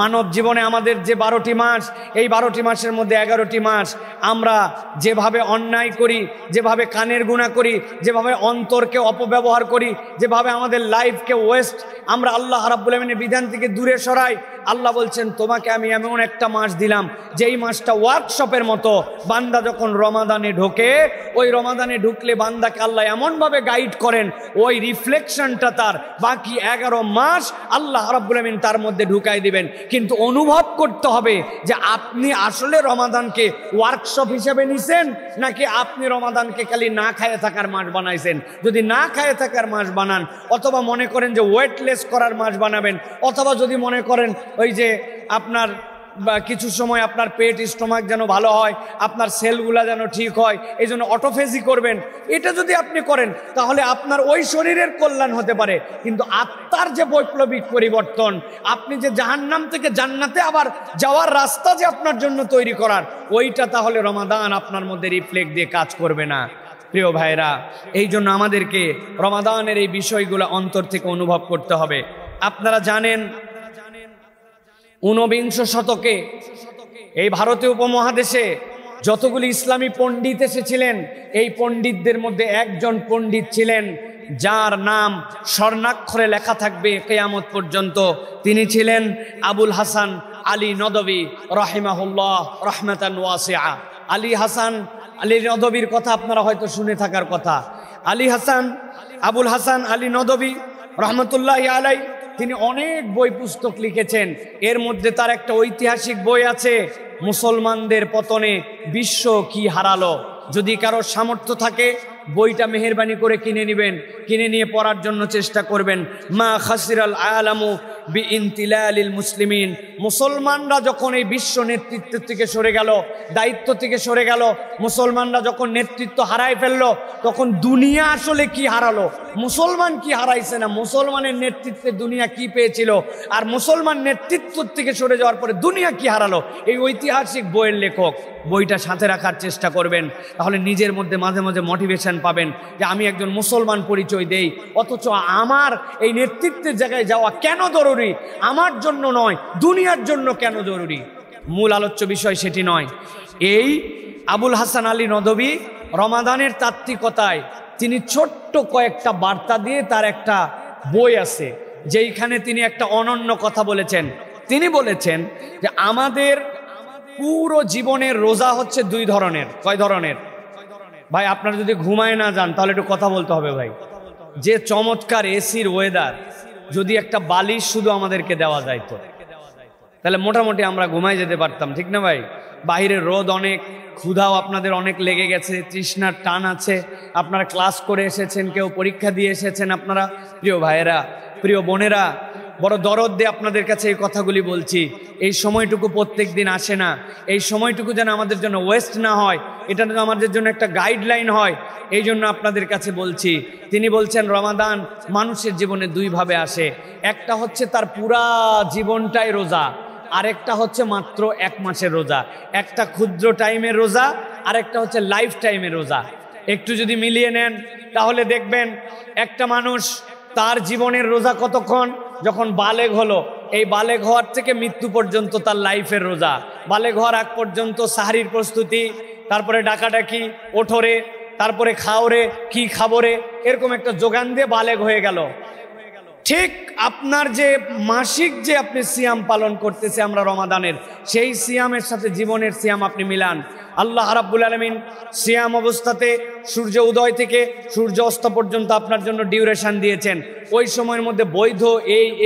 মানব জীবনে আমাদের যে 12টি মাস, এই 12টি মাসের মধ্যে 11টি মাস আমরা যেভাবে অন্যায় করি, যেভাবে কানের গুণা করি, যেভাবে অন্তরকে অপব্যবহার করি, যেভাবে আমাদের লাইফকে ওয়েস্ট আমরা আল্লাহ রাব্বুল আলামিনের বিধান থেকে দূরে সরাই, আল্লাহ বলছেন তোমাকে আমি এমন একটা মাস দিলাম যেই মাসটা ওয়ার্কশপের মতো। বান্দা যখন রমাদানে ঢোকে, ওই রমাদানে ঢুকলে বান্দাকে আল্লাহ এমনভাবে গাইড করেন, ওই রিফ্লেকশনটা তার বাকি 11 মাস আল্লাহ রাব্বুল আলামিন তার মধ্যে ঢুকাই দিবেন। কিন্তু অনুভব করতে হবে যে আপনি আসলে রমাদানকে ওয়ার্কশপ হিসেবে নিছেন, নাকি আপনি রমাদানকে খালি না খায়ে থাকার মাস বানাইছেন। যদি না খায়ে থাকার মাস বানান, অথবা মনে করেন যে ওয়েটলেস করার মাস বানাবেন, অথবা যদি মনে করেন ওই যে আপনার কিছু সময় আপনার পেট স্টোমাক যেন ভালো হয়, আপনার সেলগুলা যেন ঠিক হয়, এই জন্য অটোফেজি করবেন, এটা যদি আপনি করেন তাহলে আপনার ওই শরীরের কল্যাণ হতে পারে। কিন্তু আত্মার যে বৈপ্লবিক পরিবর্তন, আপনি যে জাহান্নাম থেকে জান্নাতে আবার যাওয়ার রাস্তা যে আপনার জন্য তৈরি করার, ওইটা তাহলে রমাদান আপনার মধ্যে রিফ্লেক্ট দিয়ে কাজ করবে না। প্রিয় ভাইরা, এই জন্য আমাদেরকে রমাদানের এই বিষয়গুলো অন্তর থেকে অনুভব করতে হবে। আপনারা জানেন 19 শতকে এই ভারতীয় উপমহাদেশে যতগুলি ইসলামী পণ্ডিত এসেছিলেন, এই পণ্ডিতদের মধ্যে একজন পণ্ডিত ছিলেন যার নাম স্বর্ণাক্ষরে লেখা থাকবে কিয়ামত পর্যন্ত। তিনি ছিলেন আবুল হাসান আলী নদভী রাহিমাহুল্লাহ রাহমাতান ওয়াসিআ। আলী নদভীর কথা আপনারা হয়তো শুনে থাকার কথা। আবুল হাসান আলী নদভী রহমতুল্লাহি আলাইহি তিনি অনেক বই পুস্তক লিখেছেন। এর মধ্যে তার একটা ঐতিহাসিক বই আছে, মুসলমানদের পতনে বিশ্ব কি হারালো। যদি কারোর সামর্থ্য থাকে বইটা মেহেরবানি করে কিনে নেবেন, কিনে নিয়ে পড়ার জন্য চেষ্টা করবেন। মা খাসিরাল আলামু বিইনতিলালিল মুসলিমিন, মুসলমানরা যখন এই বিশ্ব নেতৃত্ব থেকে সরে গেল, দায়িত্ব থেকে সরে গেল, মুসলমানরা যখন নেতৃত্ব হারাই ফেললো, তখন দুনিয়া আসলে কি হারালো, মুসলমান কি হারাইছে না, মুসলমানের নেতৃত্বে দুনিয়া কি পেয়েছিল, আর মুসলমান নেতৃত্ব থেকে সরে যাওয়ার পরে দুনিয়া কি হারালো, এই ঐতিহাসিক বইয়ের লেখক। বইটা সাথে রাখার চেষ্টা করবেন, তাহলে নিজের মধ্যে মাঝে মাঝে মোটিভেশন পাবেন যে আমি একজন মুসলমান পরিচয় দেই, অথচ আমার এই নেতৃত্বের জায়গায় যাওয়া কেন জরুরি, আমার জন্য নয়, দুনিয়ার জন্য কেন জরুরি। মূল আলোচ্য বিষয় সেটি নয়। এই আবুল হাসান আলী নদভী রমাদানের তাত্ত্বিকতায় তিনি ছোট্ট কয়েকটা বার্তা দিয়ে তার একটা বই আছে, যেইখানে তিনি একটা অনন্য কথা বলেছেন। তিনি বলেছেন যে আমাদের পুরো জীবনের রোজা হচ্ছে 2 ধরনের। কয় ধরনের ভাই? আপনারা যদি ঘুমায় না যান তাহলে একটু কথা বলতে হবে ভাই। যে চমৎকার এসির ওয়েদার, যদি একটা বালিশ শুধু আমাদেরকে দেওয়া যাইতো তাহলে মোটামুটি আমরা ঘুমাই যেতে পারতাম, ঠিক না ভাই? বাহিরের রোদ অনেক, ক্ষুধাও আপনাদের অনেক লেগে গেছে, তৃষ্ণার টান আছে, আপনারা ক্লাস করে এসেছেন, কেউ পরীক্ষা দিয়ে এসেছেন। আপনারা প্রিয় ভাইয়েরা, প্রিয় বোনেরা, বড় দরদ দিয়ে আপনাদের কাছে এই কথাগুলি বলছি। এই সময়টুকু প্রত্যেক দিন আসে না, এই সময়টুকু যেন আমাদের জন্য ওয়েস্ট না হয়, এটা যেন আমাদের জন্য একটা গাইডলাইন হয়, এই জন্য আপনাদের কাছে বলছি। তিনি বলছেন রমাদান মানুষের জীবনে 2 ভাবে আসে। একটা হচ্ছে তার পুরা জীবনটাই রোজা, আরেকটা হচ্ছে মাত্র 1 মাসের রোজা। একটা ক্ষুদ্র টাইমের রোজা, আরেকটা হচ্ছে লাইফ টাইমের রোজা। একটু যদি মিলিয়ে নেন তাহলে দেখবেন একটা মানুষ তার জীবনের রোজা কতক্ষণ, যখন বালেগ হলো, এই বালেগ হওয়ার থেকে মৃত্যু পর্যন্ত তার লাইফের রোজা। বালেগ হওয়ার আগ পর্যন্ত সাহারির প্রস্তুতি, তারপরে ডাকাডাকি, ওঠরে, তারপরে খাওরে, কি খাবরে, এরকম একটা যোগান দিয়ে বালেগ হয়ে গেল। ঠিক আপনার যে মাসিক যে আপনি সিয়াম পালন করতেছে আমরা রমাদানের, সেই সিয়ামের সাথে জীবনের সিয়াম আপনি মিলান। আল্লাহ রাব্বুল আলামিন সিয়াম অবস্থাতে সূর্য উদয় থেকে সূর্য অস্ত পর্যন্ত আপনার জন্য ডিউরেশন দিয়েছেন। ওই সময়ের মধ্যে বৈধ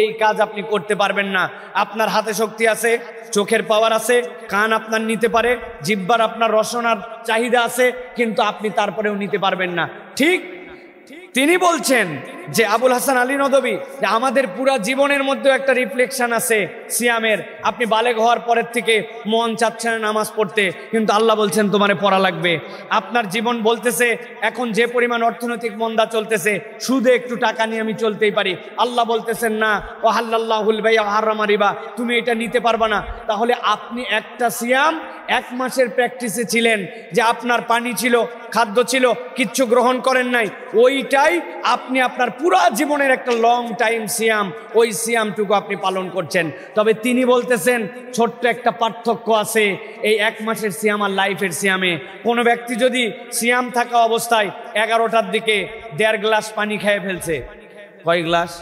এই কাজ আপনি করতে পারবেন না। আপনার হাতে শক্তি আছে, চোখের পাওয়ার আছে, কান আপনার নিতে পারে, জিহ্বার আপনার রসনার চাহিদা আছে, কিন্তু আপনি তারপরেও নিতে পারবেন না। ঠিক তিনি বলছেন যে আবুল হাসান আলী নদভী যে আমাদের পুরা জীবনের মধ্যে একটা রিফ্লেকশন আছে সিয়ামের। আপনি বালেগ হওয়ার পরের থেকে মন চাচ্ছে না নামাজ পড়তে, কিন্তু আল্লাহ বলছেন তোমারে পড়া লাগবে। আপনার জীবন বলতেছে এখন যে পরিমাণ অর্থনৈতিক মন্দা চলতেছে, সুদে একটু টাকা নিয়ে আমি চলতেই পারি, আল্লাহ বলতেছেন না, ওয়াহাল্লাল্লাহুল বাই'a ওয়া হারামা রিবা, তুমি এটা নিতে পারবা না। তাহলে আপনি একটা সিয়াম 1 মাসের প্র্যাকটিসে ছিলেন, যে আপনার পানি ছিল, খাদ্য ছিল, কিচ্ছু গ্রহণ করেন নাই, ওইটাই আপনি আপনার পুরো জীবনের একটা লং টাইম সিয়াম, ওই সিয়ামটুকু আপনি পালন করছেন। তবে তিনি বলতেছেন ছোট্ট একটা পার্থক্য আছে এই 1 মাসের সিয়াম আর লাইফের সিয়ামে। কোনো ব্যক্তি যদি সিয়াম থাকা অবস্থায় 11টার দিকে 1.5 গ্লাস পানি খেয়ে ফেলছে, কয় গ্লাস?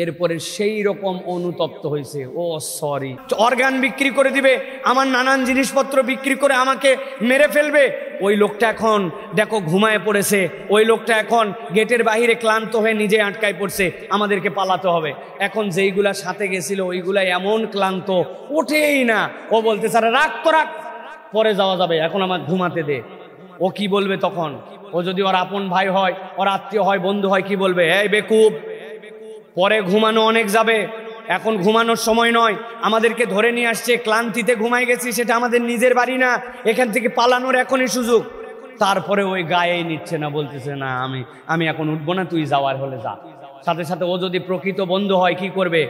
এরপরে সেই রকম অনুতপ্ত হয়েছে, ও সরি, অর্গান বিক্রি করে দিবে, আমার নানান জিনিসপত্র বিক্রি করে আমাকে মেরে ফেলবে, ওই লোকটা এখন দেখো ঘুমায় পড়েছে, ওই লোকটা এখন গেটের বাইরে ক্লান্ত হয়ে নিজে আটকায় পড়ছে, আমাদেরকে পালাতে হবে। এখন যেইগুলা সাথে গেছিল ওইগুলা এমন ক্লান্ত, ওঠেই না। ও বলতে স্যার রাখ তো রাখ, পরে যাওয়া যাবে, এখন আমার ঘুমাতে দে। ও কি বলবে তখন? ও যদি ওর আপন ভাই হয়, ওর আত্মীয় হয়, বন্ধু হয়, কি বলবে? এই বেকুব, পরে ঘুমানো অনেক যাবে, এখন ঘুমানোর সময় নয়। আমাদেরকে ধরে নিয়ে আসছে, ক্লান্তিতে ঘুমাই গেছি, সেটা আমাদের নিজের বাড়ি না, এখান থেকে পালানোর এখনই সুযোগ। তারপরে ওই গায়েই নিচ্ছে না, বলতেছে না আমি এখন উঠবো না, তুই যাওয়ার হলে যা। সাথে সাথে ও যদি প্রকৃত বন্ধু হয় কি করবে?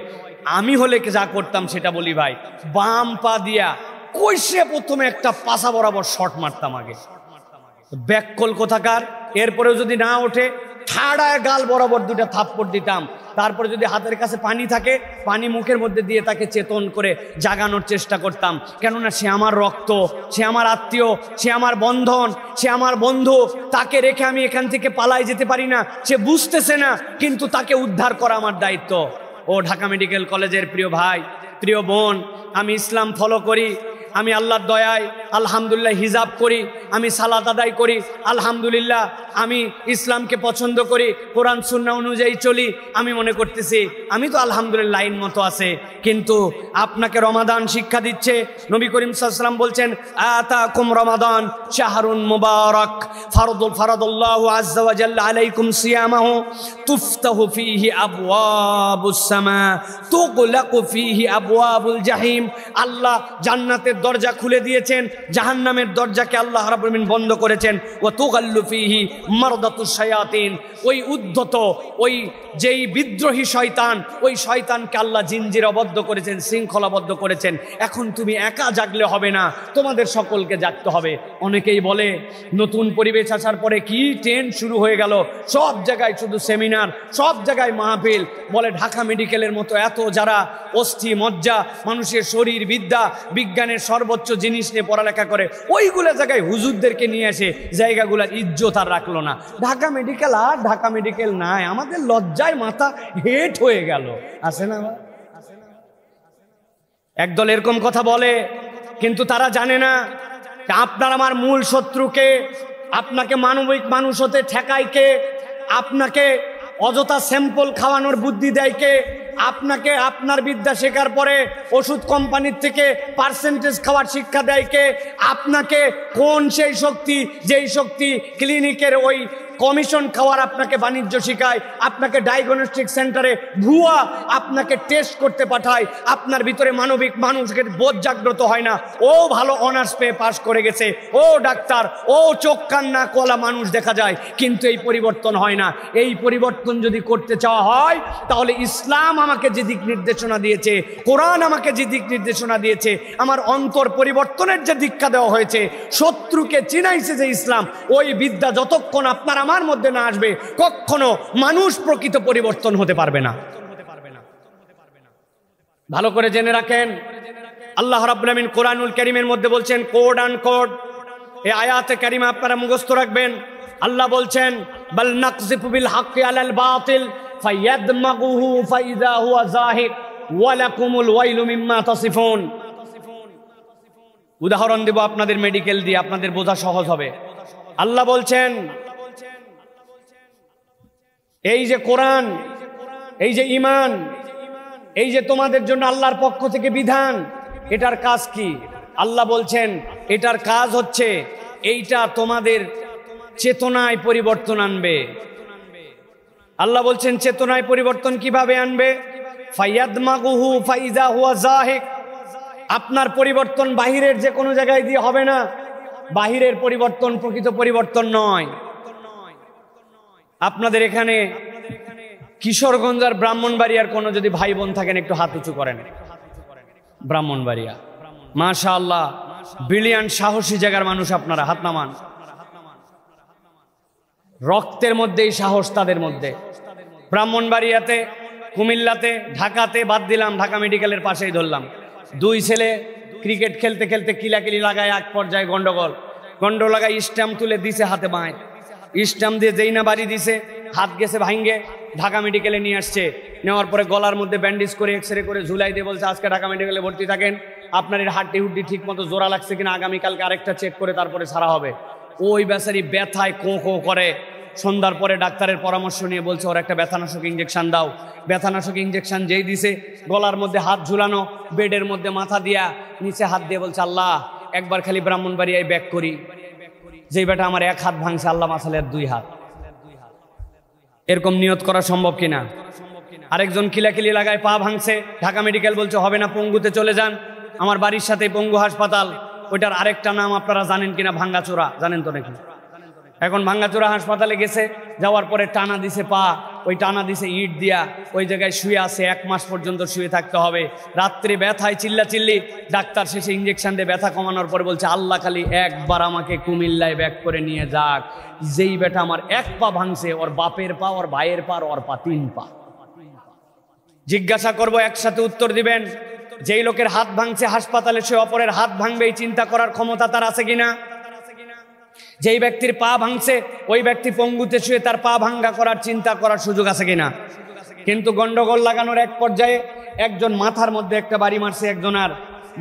আমি হলে যা করতাম সেটা বলি ভাই, বাম পা দিয়া কইসে প্রথমে একটা পাশা বরাবর শট মারতাম আগে, ব্যাককল কোথাকার। এরপরেও যদি না ওঠে ঠাড়ায় গাল বরাবর 2টা থাপ্পড় দিতাম। তারপরে যদি হাতের কাছে পানি থাকে, পানি মুখের মধ্যে দিয়ে তাকে চেতন করে জাগানোর চেষ্টা করতাম। কেননা সে আমার রক্ত, সে আমার আত্মীয়, সে আমার বন্ধন, সে আমার বন্ধু। তাকে রেখে আমি এখান থেকে পালাই যেতে পারি না। সে বুঝতেছে না, কিন্তু তাকে উদ্ধার করা আমার দায়িত্ব। ও ঢাকা মেডিকেল কলেজের প্রিয় ভাই, প্রিয় বোন, আমি ইসলাম ফলো করি, আমি আল্লাহর দয়ায় আলহামদুলিল্লাহ হিজাব করি, আমি সালাত আদায় করি আলহামদুলিল্লাহ, আমি ইসলামকে পছন্দ করি, কোরআন সুন্নাহ অনুযায়ী চলি। আমি মনে করতেছি আমি তো আলহামদুলিল্লাহ লাইন মতো আছে। কিন্তু আপনাকে রমাদান শিক্ষা দিচ্ছে। নবী করিম সাল্লাল্লাহু আলাইহি ওয়াসাল্লাম বলছেন, আতাকুম রমাদান শাহরুন মুবারাক ফারাদাল্লাহু আযজা ওয়া জাল্লা আলাইকুম সিয়ামাহু তুফতাহু ফীহি আবওয়াবুস সামা তুগলাকু ফীহি আবওয়াবুল জাহিম। আল্লাহ জান্নাতের দরজা খুলে দিয়েছেন, জাহান্নামের দরজাকে আল্লাহ রাব্বুল আলামিন বন্ধ করেছেন। ওয়া তুগাল্লু ফীহি মারদাতুশ শায়াতিন, ওই উদ্ধত, ওই যেই বিদ্রোহী শয়তান, ওই শয়তানকে আল্লাহ জিনজিরাবদ্ধ করেছেন, শৃঙ্খলাবদ্ধ করেছেন। এখন তুমি একা জাগলে হবে না, তোমাদের সকলকে জাগতে হবে। অনেকেই বলে নতুন পরিবেশ আসার পরে কি ট্রেন্ড শুরু হয়ে গেল, সব জায়গায় শুধু সেমিনার, সব জায়গায় মাহফিল। বলে ঢাকা মেডিকেলের মতো এত যারা অস্থি মজ্জা, মানুষের শরীর বিদ্যা বিজ্ঞানের সর্বোচ্চ জিনিস নিয়ে পড়ালেখা করে, ওইগুলো জায়গায় হুজুরদেরকে নিয়ে এসে জায়গাগুলোর ইজ্জত আর রাখলো না। ঢাকা মেডিকেল আর ঢাকা মেডিকেল নাই, আমাদের লজ্জায় মাথা হেট হয়ে গেল। আছে না? একদল এরকম কথা বলে, কিন্তু তারা জানে না আপনার আমার মূল শত্রুকে, আপনাকে মানবিক মানুষ হতে ঠেকায় কে, আপনাকে অযথা স্যাম্পল খাওয়ানোর বুদ্ধি দেয় কে, আপনাকে আপনার বিদ্যা শেখার পরে ওষুধ কোম্পানির থেকে পার্সেন্টেজ খাওয়ার শিক্ষা দেয় কে, আপনাকে কোন সেই শক্তি, যেই শক্তি ক্লিনিকের ওই কমিশন খাওয়ার আপনাকে বাণিজ্য শিখায়, আপনাকে ডায়াগনস্টিক সেন্টারে ভুয়া আপনাকে টেস্ট করতে পাঠায়, আপনার ভিতরে মানবিক মানুষের বোধ জাগ্রত হয় না। ও ভালো অনার্স পেয়ে পাশ করে গেছে, ও ডাক্তার, ও চোখ কান নাক ওয়ালা মানুষ দেখা যায়, কিন্তু এই পরিবর্তন হয় না। এই পরিবর্তন যদি করতে চাওয়া হয়, তাহলে ইসলাম আমাকে যে দিক নির্দেশনা দিয়েছে, কোরআন আমাকে যে দিক নির্দেশনা দিয়েছে, আমার অন্তর পরিবর্তনের যে দীক্ষা দেওয়া হয়েছে, শত্রুকে চিনাইছে যে ইসলাম, ওই বিদ্যা যতক্ষণ আপনার আমার মধ্যে না আসবে, কখনো মানুষ প্রকৃত পরিবর্তন হতে পারবে না। ভালো করে জেনে রাখেন, আল্লাহ রাব্বুল আমিন কোরআনুল কারীমের মধ্যে বলছেন, কোড অ্যান্ড কোড, এই আয়াতে কারিমা আপনারা মুখস্থ রাখবেন। আল্লাহ বলছেন, বাল নাকযিফু বিল হাক্কি আলাল বাতিল ফায়াদমাগুহু ফাইযা হুয়া যাহিক ওয়া লাকুমুল ওয়াইলু মিম্মা তাসিফুন। উদাহরণ দেব আপনাদের মেডিকেল দিয়ে, আপনাদের বোঝা সহজ হবে। আল্লাহ বলছেন, এই যে কোরআন, এই যে ঈমান, এই যে তোমাদের জন্য আল্লাহর পক্ষ থেকে বিধান, এটার কাজ কি? আল্লাহ বলছেন এটার কাজ হচ্ছে এইটা তোমাদের চেতনায় পরিবর্তন আনবে। আল্লাহ বলছেন চেতনায় পরিবর্তন কিভাবে আনবে? ফায়াদমাগুহু ফাইযা হুয়া যাহিক। আপনার পরিবর্তন বাহিরের যে কোনো জায়গায় দিয়ে হবে না। বাহিরের পরিবর্তন প্রকৃত পরিবর্তন নয়। আপনাদের এখানে কিশোরগঞ্জ আর ব্রাহ্মণবাড়িয়ার কোনো যদি ভাই বোন থাকেন, একটু হাত উঁচু করেন। ব্রাহ্মণবাড়িয়া, মাশাআল্লাহ, ব্রিলিয়ান্ট সাহসী জায়গার মানুষ আপনারা, হাত নামান। রক্তের মধ্যেই সাহস তাদের মধ্যে। ব্রাহ্মণবাড়িয়াতে, কুমিল্লাতে, ঢাকাতে, বাদ দিলাম, ঢাকা মেডিকেলের পাশেই ধরলাম, দুই ছেলে ক্রিকেট খেলতে খেলতে কিলাকিলি লাগায় এক পর্যায়ে গন্ডগোল লাগায় স্ট্যাম্প তুলে দিছে হাতে বাঁয়, স্ট্যাম্প দিয়ে যেই না বাড়ি দিছে হাত গেছে ভাঙ্গে, ঢাকা মেডিকেলে নিয়ে আসছে। নেওয়ার পরে গলার মধ্যে ব্যান্ডেজ করে এক্সরে করে ঝুলাই দিয়ে বলছে আজকে ঢাকা মেডিকেলে ভর্তি থাকেন, আপনার এর হাড্ডি হুড্ডি ঠিক মতো জোড়া লাগছে কিনা আগামীকালকে আরেকটা চেক করে তারপরে ছাড়া হবে। ওই বেচারি ব্যথায় কোঁ কোঁ করে। সন্ধ্যার পরে ডাক্তারের পরামর্শ নিয়ে বলছে ওর একটা ব্যথানাশক ইঞ্জেকশন দাও। ব্যথানাশক ইঞ্জেকশন যেই দিছে, গলার মধ্যে হাত ঝুলানো, বেডের মধ্যে মাথা দিয়া নিচে হাত দিয়ে বলছে আল্লাহ একবার খালি ব্রাহ্মণবাড়িয়ায় ব্যাক করি, যেই বেটা আমার এক হাত ভাঙছে আল্লাহ মাসালের দুই হাত। এরকম নিয়ত করা সম্ভব কিনা? আরেকজন কিলাকিলি লাগায় পা ভাঙছে, ঢাকা মেডিকেল বলছে হবে না, পঙ্গুতে চলে যান। আমার বাড়ির সাথে পঙ্গু হাসপাতাল, ওইটার আরেকটা নাম আপনারা জানেন কিনা, ভাঙ্গাচোরা, জানেন তো নাকি? এখন ভাঙ্গাচোরা হাসপাতালে গেছে, যাওয়ার পরে টানা দিছে পা, ওই টানা দিছে ইট দিয়া, ওই জায়গায় শুয়ে আছে, 1 মাস পর্যন্ত শুয়ে থাকতে হবে। রাত্রে ব্যথায় চিল্লাচিল্লি, ডাক্তার শেষে ইঞ্জেকশন দিয়ে ব্যথা কমানোর পরে বলছে আল্লাহ খালি একবার আমাকে কুমিল্লায় ব্যাক করে নিয়ে যাক। যেই বেটা আমার 1 পা ভাঙছে, ওর বাপের পা, ওর ভাইয়ের পা, ওর পা 3 পা। জিজ্ঞাসা করব, একসাথে উত্তর দিবেন, যেই লোকের হাত ভাঙছে হাসপাতালে, সে অপরের হাত ভাঙবে এই চিন্তা করার ক্ষমতা তার আছে কিনা? যেই ব্যক্তির পা ভাঙছে ওই ব্যক্তি পঙ্গুতে শুয়ে তার পা ভাঙ্গা করার চিন্তা করার সুযোগ আছে কিনা? কিন্তু গন্ডগোল লাগানোর এক পর্যায়ে একজন মাথার মধ্যে একটা বাড়ি মারছে, একজনের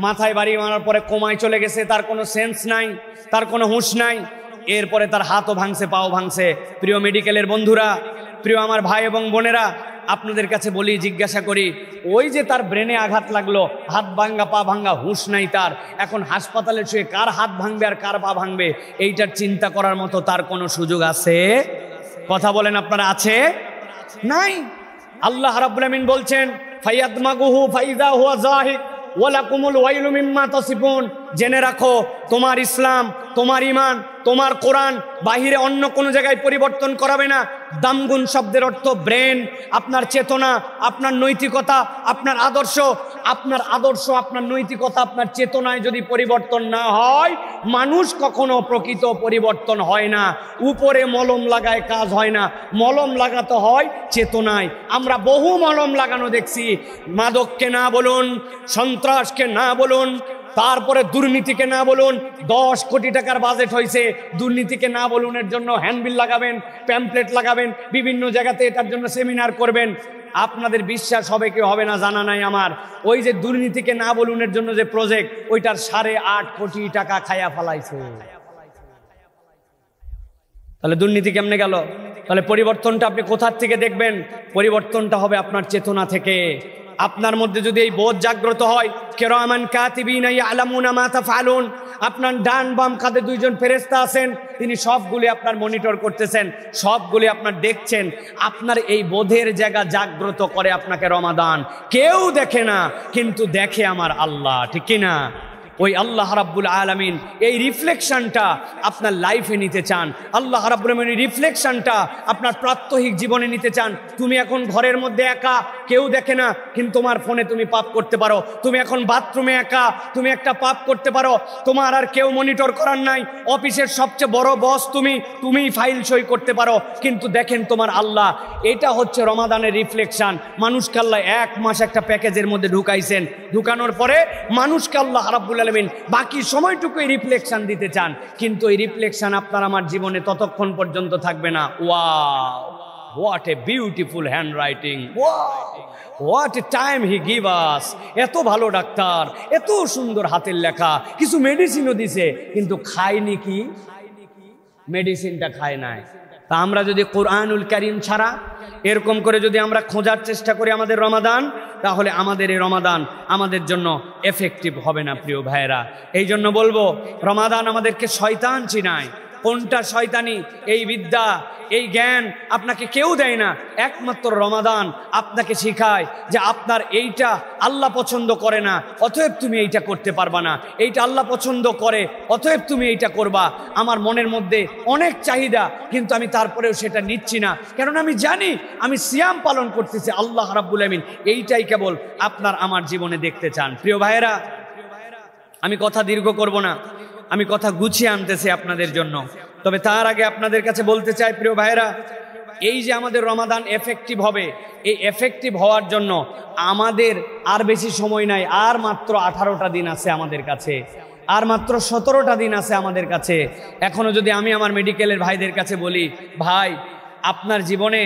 মাথায় বাড়ি মারার পরে কোমায় চলে গেছে, তার কোনো সেন্স নাই, তার কোনো হুঁশ নাই। এরপরে তার হাতও ভাঙছে, পাও ভাঙছে। প্রিয় মেডিকেলের বন্ধুরা, প্রিয় আমার ভাই এবং বোনেরা, আপনাদের কাছে বলি, জিজ্ঞাসা করি, ওই যে তার ব্রেনে আঘাত লাগলো, হাত ভাঙ্গা পা ভাঙ্গা, হুঁশ নাই তার, এখন হাসপাতালে শুয়ে কার হাত ভাঙবে আর কার পা ভাঙবে এইটার চিন্তা করার মতো তার কোনো সুযোগ আছে? কথা বলেন আপনারা, আছে? নাই। আল্লাহ রাব্বুল আমিন বলছেন ফায়াদমাগুহু ফাইযা হুয়া যাহিক ওয়ালাকুমুল ওয়াইলু মিম্মা তাসিফুন। জেনে রাখো, তোমার ইসলাম, তোমার ইমান, তোমার কোরআন বাহিরে অন্য কোনো জায়গায় পরিবর্তন করাবে না। দামগুন শব্দের অর্থ ব্রেন, আপনার চেতনা, আপনার নৈতিকতা, আপনার আদর্শ, আপনার নৈতিকতা, আপনার চেতনায় যদি পরিবর্তন না হয়, মানুষ কখনো প্রকৃত পরিবর্তন হয় না। উপরে মলম লাগায় কাজ হয় না, মলম লাগাতে হয় চেতনায়। আমরা বহু মলম লাগানো দেখছি, মাদককে না বলুন, সন্ত্রাসকে না বলুন, তারপরে দুর্নীতিকে না বলুন। 10 কোটি টাকার বাজেট হয়েছে, দুর্নীতিকে না বলুন এর জন্য হ্যান্ডবিল লাগাবেন, প্যাম্পলেট লাগাবেন, বিভিন্ন জায়গাতে এটার জন্য সেমিনার করবেন। আপনাদের বিশ্বাস হবে কি হবে না জানা নাই আমার, ওই যে দুর্নীতিকে না বলুনের জন্য যে প্রজেক্ট, ওইটার 8.5 কোটি টাকা খায়া ফেলাইছে। তাহলে দুর্নীতি কেমনে গেল? তাহলে পরিবর্তনটা আপনি কোথার থেকে দেখবেন? পরিবর্তনটা হবে আপনার চেতনা থেকে। আপনার মধ্যে যদি এই বোধ জাগ্রত হয়, কিরামান কাতিবিনা ইয়ালামুনা মা তাফআলুন, আপনার ডান বাম কাঁধে 2 জন ফেরেশতা আছেন, তিনি সবগুলি আপনার মনিটর করতেছেন, সবগুলি আপনার দেখছেন। আপনার এই বোধের জায়গা জাগ্রত করে আপনাকে রমাদান। কেউ দেখে না, কিন্তু দেখে আমার আল্লাহ, ঠিক কি না? ওই আল্লাহ রাব্বুল আলামিন এই রিফ্লেকশনটা আপনার লাইফে নিতে চান। আল্লাহ রাব্বুল আলামিন রিফ্লেকশনটা আপনার প্রাত্যহিক জীবনে নিতে চান। তুমি এখন ঘরের মধ্যে একা, কেউ দেখে না, কিন্তু তোমার ফোনে তুমি পাপ করতে পারো। তুমি এখন বাথরুমে একা, তুমি একটা পাপ করতে পারো, তোমার আর কেউ মনিটর করার নাই। অফিসের সবচেয়ে বড় বস তুমিই ফাইল সই করতে পারো, কিন্তু দেখেন তোমার আল্লাহ। এটা হচ্ছে রমাদানের রিফ্লেকশন। মানুষকে আল্লাহ 1 মাস একটা প্যাকেজের মধ্যে ঢুকাইছেন, ঢুকানোর পরে মানুষকে আল্লাহ রাব্বুল আলামিন বাকি সময়টুকু রিফ্লেকশন দিতে চান, কিন্তু এই রিফ্লেকশন আপনার আমার জীবনে ততক্ষণ পর্যন্ত থাকবে না। Wow, what a beautiful hand writing, what a time he give us. এত ভালো ডাক্তার, এত সুন্দর হাতের লেখা, কিছু মেডিসিনও দিছে, কিন্তু খায়নি কি? মেডিসিনটা খায় নাই। তা আমরা যদি কোরআনুল কারীম ছাড়া এরকম করে যদি আমরা খোঁজার চেষ্টা করি আমাদের রমাদান, তাহলে আমাদের এই রমাদান আমাদের জন্য এফেক্টিভ হবে না প্রিয় ভাইয়েরা। এই জন্য বলবো, রমাদান আমাদেরকে শয়তান চিনায়। কোনটা শয়তানি? এই বিদ্যা, এই জ্ঞান আপনাকে কেউ দেয় না। একমাত্র রমাদান আপনাকে শেখায় যে আপনার এইটা আল্লাহ পছন্দ করে না, অতএব তুমি এইটা করতে পারবা না। এইটা আল্লাহ পছন্দ করে, অতএব তুমি এইটা করবা। আমার মনের মধ্যে অনেক চাহিদা, কিন্তু আমি তারপরেও সেটা নিচ্ছি না, কারণ আমি জানি আমি সিয়াম পালন করতেছি। আল্লাহ রাব্বুল আমিন এইটাই কেবল আপনার আমার জীবনে দেখতে চান। প্রিয় ভাইয়েরা, আমি কথা দীর্ঘ করব না, আমি কথা গুছিয়ে আনতেছি আপনাদের জন্য। তবে তার আগে আপনাদের কাছে বলতে চাই প্রিয় ভাইরা, এই যে আমাদের রমাদান এফেক্টিভ হবে, এই এফেক্টিভ হওয়ার জন্য আমাদের আর বেশি সময় নাই। আর মাত্র 18টা দিন আছে আমাদের কাছে, আর মাত্র 17টা দিন আছে আমাদের কাছে। এখনো যদি আমি আমার মেডিকেলের ভাইদের কাছে বলি, ভাই আপনার জীবনে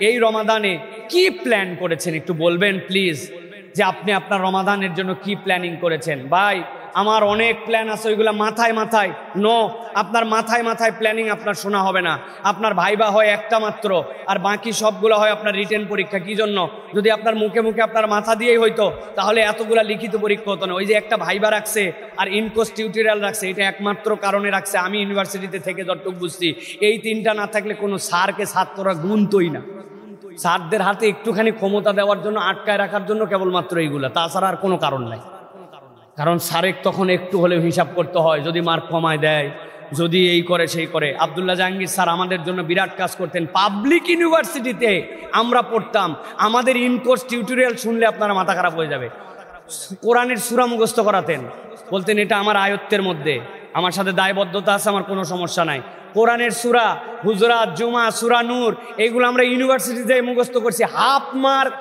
এই রমাদানে কি প্ল্যান করেছেন একটু বলবেন প্লিজ, যে আপনি আপনার রমাদানের জন্য কি প্ল্যানিং করেছেন। ভাই আমার অনেক প্ল্যান আছে, ওইগুলো মাথায় মাথায় আপনার মাথায় মাথায় প্ল্যানিং আপনার শোনা হবে না। আপনার ভাইবা হয় একটা মাত্র, আর বাকি সবগুলো হয় আপনার রিটেন পরীক্ষা। কি জন্য? যদি আপনার মুখে মুখে আপনার মাথা দিয়েই হইতো তাহলে এতগুলা লিখিত পরীক্ষা হতো না। ওই যে একটা ভাইবা রাখছে আর ইনকোর্স টিউটোরিয়াল রাখছে, এটা একমাত্র কারণে রাখছে, আমি ইউনিভার্সিটিতে থেকে যতটুকু বুঝছি এই তিনটা না থাকলে কোনো স্যারকে ছাত্ররা গুনতোই না। স্যারদের হাতে একটুখানি ক্ষমতা দেওয়ার জন্য, আটকায় রাখার জন্য কেবলমাত্র এইগুলা, তাছাড়া আর কোনো কারণ নাই। কারণ স্যারেক তখন একটু হলেও হিসাব করতে হয়, যদি মার্ক কমায় দেয়, যদি এই করে সেই করে। আব্দুল্লাহ জাহাঙ্গীর স্যার আমাদের জন্য বিরাট কাজ করতেন। পাবলিক ইউনিভার্সিটিতে আমরা পড়তাম, আমাদের ইনকোর্স টিউটোরিয়াল শুনলে আপনারা মাথা খারাপ হয়ে যাবে। কোরআনের সূরা মুখস্থ করাতেন, বলতেন এটা আমার আয়ত্তের মধ্যে, আমার সাথে দায়বদ্ধতা আছে, আমার কোনো সমস্যা নাই। কোরআনের সূরা হুজুরাত, জুমা, সূরা নূর, এইগুলো আমরা ইউনিভার্সিটিতে মুখস্থ করছি। হাফ মার্ক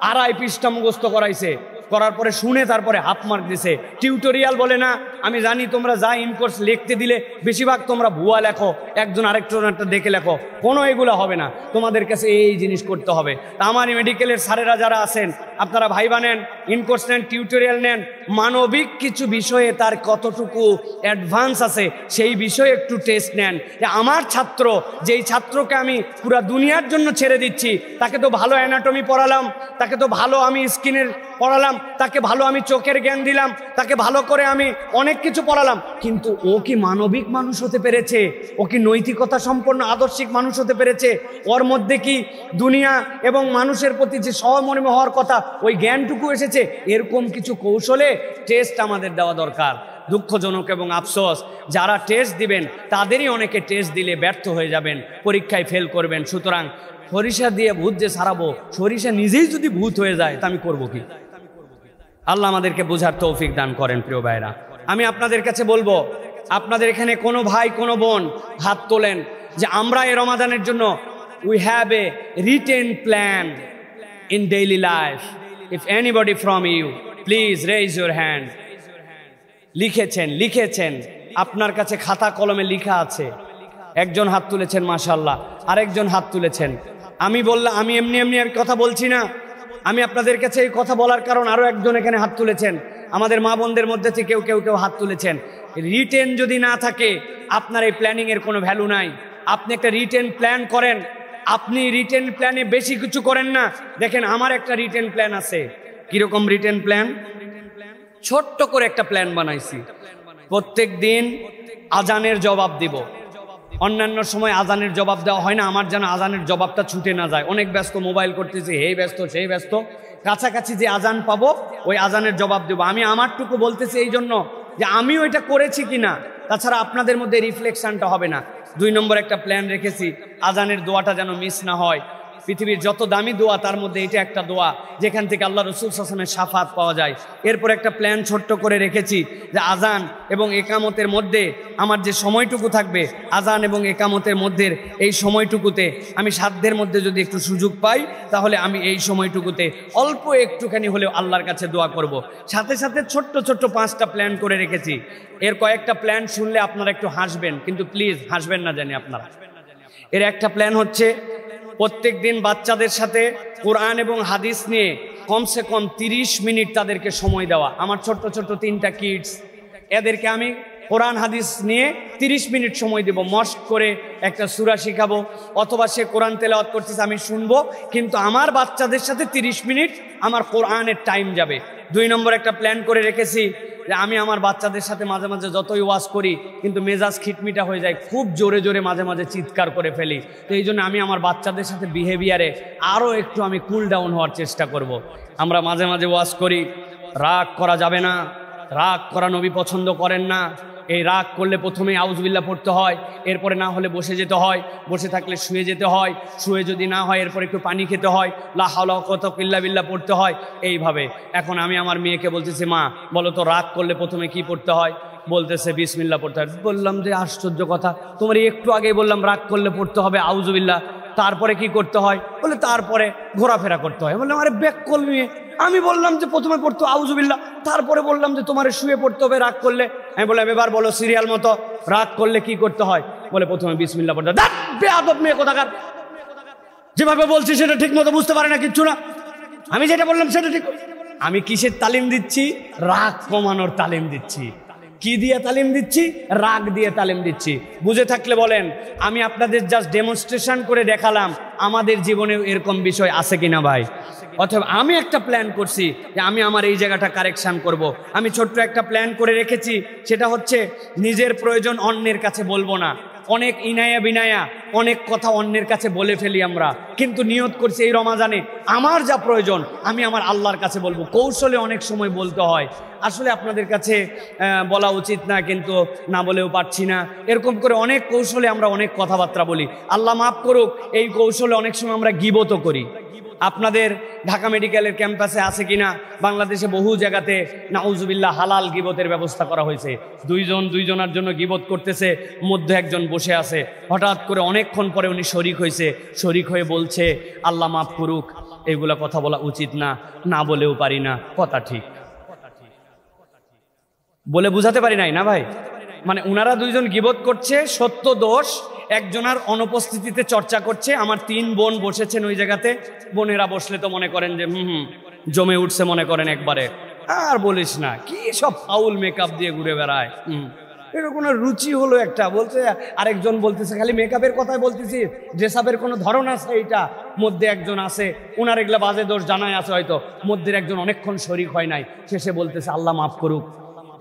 2.5 পৃষ্ঠা মুখস্থ করাইছে, করার পরে শুনে তারপরে হাফ মার্ক দিছে। টিউটোরিয়াল বলে না, আমি জানি তোমরা যা ইনকোর্স লিখতে দিলে বেশিরভাগ তোমরা ভুয়া লেখো, একজন আরেকজনটা দেখে লেখো, কোনো এগুলো হবে না, তোমাদের কাছে এই জিনিস করতে হবে। তা আমার মেডিকেলের স্যারেরা যারা আছেন, আপনারা ভাইবা নেন, ইনকোর্স নেন, টিউটোরিয়াল নেন, মানবিক কিছু বিষয়ে তার কতটুকু অ্যাডভান্স আছে সেই বিষয়ে একটু টেস্ট নেন। যে আমার ছাত্র, যেই ছাত্রকে আমি পুরা দুনিয়ার জন্য ছেড়ে দিচ্ছি, তাকে তো ভালো অ্যানাটমি পড়ালাম, তাকে তো ভালো আমি স্কিনের পড়ালাম, তাকে ভালো আমি চোখের জ্ঞান দিলাম, তাকে ভালো করে আমি অনেক কিছু পড়ালাম, কিন্তু ও কি মানবিক মানুষ হতে পেরেছে? ও কি নৈতিকতা সম্পন্ন আদর্শিক মানুষ হতে পেরেছে? ওর মধ্যে কি দুনিয়া এবং মানুষের প্রতি যে সহমর্মী হওয়ার কথা ওই জ্ঞানটুকু এসেছে? এরকম কিছু কৌশলে টেস্ট আমাদের দেওয়া দরকার। দুঃখজনক এবং আফসোস, যারা টেস্ট দিবেন তাদেরই অনেকে টেস্ট দিলে ব্যর্থ হয়ে যাবেন, পরীক্ষায় ফেল করবেন। সুতরাং সরিষা দিয়ে ভূত যে সারাবো, সরিষা নিজেই যদি ভূত হয়ে যায় তা আমি করবো কি? আল্লাহ আমাদেরকে বোঝার তৌফিক দান করেন। প্রিয় ভাইরা, আমি আপনাদের কাছে বলবো, আপনাদের এখানে কোনো ভাই কোনো বোন হাত তোলেন যে আমরা এই রমাদানের জন্য we have a written plan in daily life. If anybody from you please raise your hand. লিখেছেন, আপনার কাছে খাতা কলমে লিখা আছে। একজন হাত তুলেছেন মাশাআল্লাহ, আরেকজন হাত তুলেছেন। আমি বললাম, আমি এমনি কথা বলছি না, আমি আপনাদের কাছে এই কথা বলার কারণ আরো একজন এখানে হাত তুলেছেন। আমাদের মা বোনদের মধ্যে থেকে কেউ হাত তুলেছেন। রিটেন যদি না থাকে আপনার এই প্ল্যানিং এর কোনো ভ্যালু নাই। আপনি একটা রিটেন প্ল্যান করেন, আপনি রিটেন প্ল্যানে বেশি কিছু করেন না। দেখেন আমার একটা রিটেন প্ল্যান আছে। কিরকম রিটেন প্ল্যান? ছোট্ট করে একটা প্ল্যান বানাইছি, প্রত্যেক দিন আজানের জবাব দিব। অন্যান্য সময় আজানের জবাব দেওয়া হয় না, আমার যেন আজানের জবাবটা ছুটে না যায়। অনেক ব্যস্ত, মোবাইল করতেছি, এই ব্যস্ত সেই ব্যস্ত, কাছাকাছি যে আজান পাবো ওই আজানের জবাব দেবো। আমি আমারটুকু বলতেছি এই জন্য যে আমি ওইটা করেছি কিনা, তাছাড়া আপনাদের মধ্যে রিফ্লেকশনটা হবে না। 2 নম্বর একটা প্ল্যান রেখেছি, আজানের দোয়াটা যেন মিস না হয়। পৃথিবীর যত দামি দোয়া তার মধ্যে এটা একটা দোয়া যেখান থেকে আল্লাহ রাসূল সাল্লাল্লাহু আলাইহি ওয়াসাল্লামের শাফাত পাওয়া যায়। এরপর একটা প্ল্যান ছোট্ট করে রেখেছি যে আজান এবং একামতের মধ্যে আমার যে সময়টুকু থাকবে, আজান এবং একামতের মধ্যে এই সময়টুকুতে আমি সাধ্যের মধ্যে যদি একটু সুযোগ পাই তাহলে আমি এই সময়টুকুতে অল্প একটুখানি হলেও আল্লাহর কাছে দোয়া করব। সাথে সাথে ছোট্ট 5টা প্ল্যান করে রেখেছি। এর কয়েকটা প্ল্যান শুনলে আপনারা একটু হাসবেন, কিন্তু প্লিজ হাসবেন না জানি আপনারা। এর একটা প্ল্যান হচ্ছে প্রত্যেক দিন বাচ্চাদের সাথে কোরআন এবং হাদিস নিয়ে কমসে কম 30 মিনিট তাদেরকে সময় দেওয়া। আমার ছোট্ট 3টা কিডস, এদেরকে আমি কোরআন হাদিস নিয়ে 30 মিনিট সময় দেব। মস্ক করে একটা সূরা শিখাবো, অথবা সে কোরআন তেলাওয়াত করতেছে আমি শুনবো, কিন্তু আমার বাচ্চাদের সাথে 30 মিনিট আমার কোরআনের টাইম যাবে। 2 নম্বর একটা প্ল্যান করে রেখেছি যে আমি আমার বাচ্চাদের সাথে মাঝে মাঝে যতই ওয়াজ করি কিন্তু মেজাজ খিটমিটা হয়ে যায়, খুব জোরে জোরে মাঝে মাঝে চিৎকার করে ফেলি। তো এই জন্য আমি আমার বাচ্চাদের সাথে বিহেভিয়ারে আরও একটু আমি কুল ডাউন হওয়ার চেষ্টা করব। আমরা মাঝে মাঝে ওয়াজ করি, রাগ করা যাবে না, রাগ করা নবী পছন্দ করেন না, এই রাগ করলে প্রথমে আউযুবিল্লাহ পড়তে হয়, এরপরে না হলে বসে যেতে হয়, বসে থাকলে শুয়ে যেতে হয়, শুয়ে যদি না হয় এরপর একটু পানি খেতে হয়, লা হাওলা ওয়া কুওয়াতা ইল্লা বিল্লাহ পড়তে হয় এইভাবে। এখন আমি আমার মেয়েকে বলতেছি, মা বলো তো রাগ করলে প্রথমে কি পড়তে হয়? বলতেছে বিসমিল্লাহ পড়তে হয়। বললাম যে আশ্চর্য কথা, তোমার একটু আগেই বললাম রাগ করলে পড়তে হবে আউযুবিল্লাহ, তারপরে কি করতে হয়? বলে তারপরে ঘোরাফেরা করতে হয়। বললাম আরে ব্যাক করবি, আমি বললাম যে প্রথমে পড়তো আউযুবিল্লাহ, তারপরে বললাম যে তোমার শুয়ে পড়তে হবে রাগ করলে। আমি বললাম এবার বলো সিরিয়াল মতো, রাগ করলে কি করতে হয়? বলে প্রথমে বিসমিল্লাহ পড়তে হয়। বেয়াদব মেয়ে কোথাকার, যেভাবে বলছি সেটা ঠিক মতো বুঝতে পারে না, কিচ্ছু না। আমি যেটা বললাম সেটা ঠিক। আমি কিসের তালিম দিচ্ছি? রাগ কমানোর তালিম দিচ্ছি। কি দিয়ে তালিম দিচ্ছি? রাগ দিয়ে তালিম দিচ্ছি। বুঝে থাকলে বলেন। আমি আপনাদের জাস্ট ডেমনস্ট্রেশন করে দেখালাম আমাদের জীবনে এরকম বিষয় আছে কিনা ভাই। অথবা আমি একটা প্ল্যান করছি যে আমি আমার এই জায়গাটা কারেকশন করব। আমি ছোট্ট একটা প্ল্যান করে রেখেছি, সেটা হচ্ছে নিজের প্রয়োজন অন্যের কাছে বলবো না। অনেক ইনায়া বিনায়া অনেক কথা অন্যের কাছে বলে ফেলি আমরা, কিন্তু নিয়ত করছি এই রমাজানে আমার যা প্রয়োজন আমি আমার আল্লাহর কাছে বলবো। কৌশলে অনেক সময় বলতে হয়, আসলে আপনাদের কাছে বলা উচিত না, কিন্তু না বলেও পারছি না। এরকম করে অনেক কৌশলে আমরা অনেক কথাবার্তা বলি, আল্লাহ মাফ করুক। এই কৌশলে অনেক সময় আমরা গীবতও করি। আপনাদের ঢাকা মেডিকেলের ক্যাম্পাসে আছে কিনা, বাংলাদেশে বহু জায়গাতে নাউজুবিল্লাহ হালাল গীবতের ব্যবস্থা করা হয়েছে। দুইজনের জন্য গীবত করতেছে, মধ্যে একজন বসে আছে, হঠাৎ করে অনেকক্ষণ পরে উনি শরিক হয়েছে, শরিক হয়ে বলছে আল্লাহ মাফ করুক, এগুলা কথা বলা উচিত না, না বলেও পারি না। কথা ঠিক বলে বুঝাতে পারি নাই না ভাই। মানে উনারা দুইজন গীবত করছে, সত্য দোষ একজনের অনুপস্থিতিতে চর্চা করছে। আমার 3 বোন বসেছেন ওই জায়গাতে। বোনেরা বসলে তো মনে করেন যে জমে উঠছে, মনে করেন একবারে। আর বলিস না, কি সব ফাউল মেকআপ দিয়ে ঘুরে বেড়ায়। এটা কোনো রুচি হলো একটা। বলছে আরেকজন বলতেছে খালি মেকআপের কথাই বলতেছি, ড্রেস আপের কোনো ধরন আছে এইটা। মধ্যে একজন আছে, ওনার এগুলা বাজে দোষ জানাই আছে হয়তো, মধ্যে একজন অনেকক্ষণ শরিক হয় নাই, শেষে বলতেছে আল্লাহ মাফ করুক,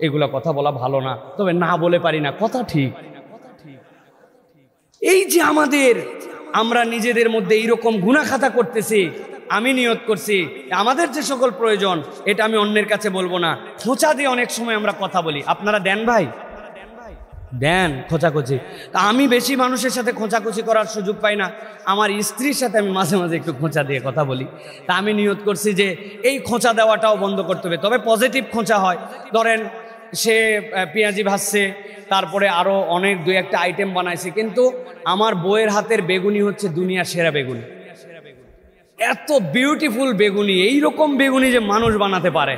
এগুলা কথা বলা ভালো না, তবে না বলে পারি না। কথা ঠিক। এই যে আমরা নিজেদের মধ্যে এইরকম গুনাহখাতা করতেছি, আমি নিয়ত করছি আমাদের যে সকল প্রয়োজন এটা আমি অন্যের কাছে বলবো না। খোঁচা দিয়ে অনেক সময় আমরা কথা বলি, আপনারা দেন ভাই? দেন খোঁচাখুচি? আমি বেশি মানুষের সাথে খোঁচাখুচি করার সুযোগ পাই না। আমার স্ত্রীর সাথে আমি মাঝে মাঝে একটু খোঁচা দিয়ে কথা বলি। তা আমি নিয়ত করছি যে এই খোঁচা দেওয়াটাও বন্ধ করতে হবে, তবে পজিটিভ খোঁচা হয়। ধরেন সে পেঁয়াজি ভাজছে, তারপরে আরও অনেক 2-1টা আইটেম বানাইছে, কিন্তু আমার বউয়ের হাতের বেগুনি হচ্ছে দুনিয়ার সেরা বেগুনি। এত বিউটিফুল বেগুনি, এইরকম বেগুনি যে মানুষ বানাতে পারে।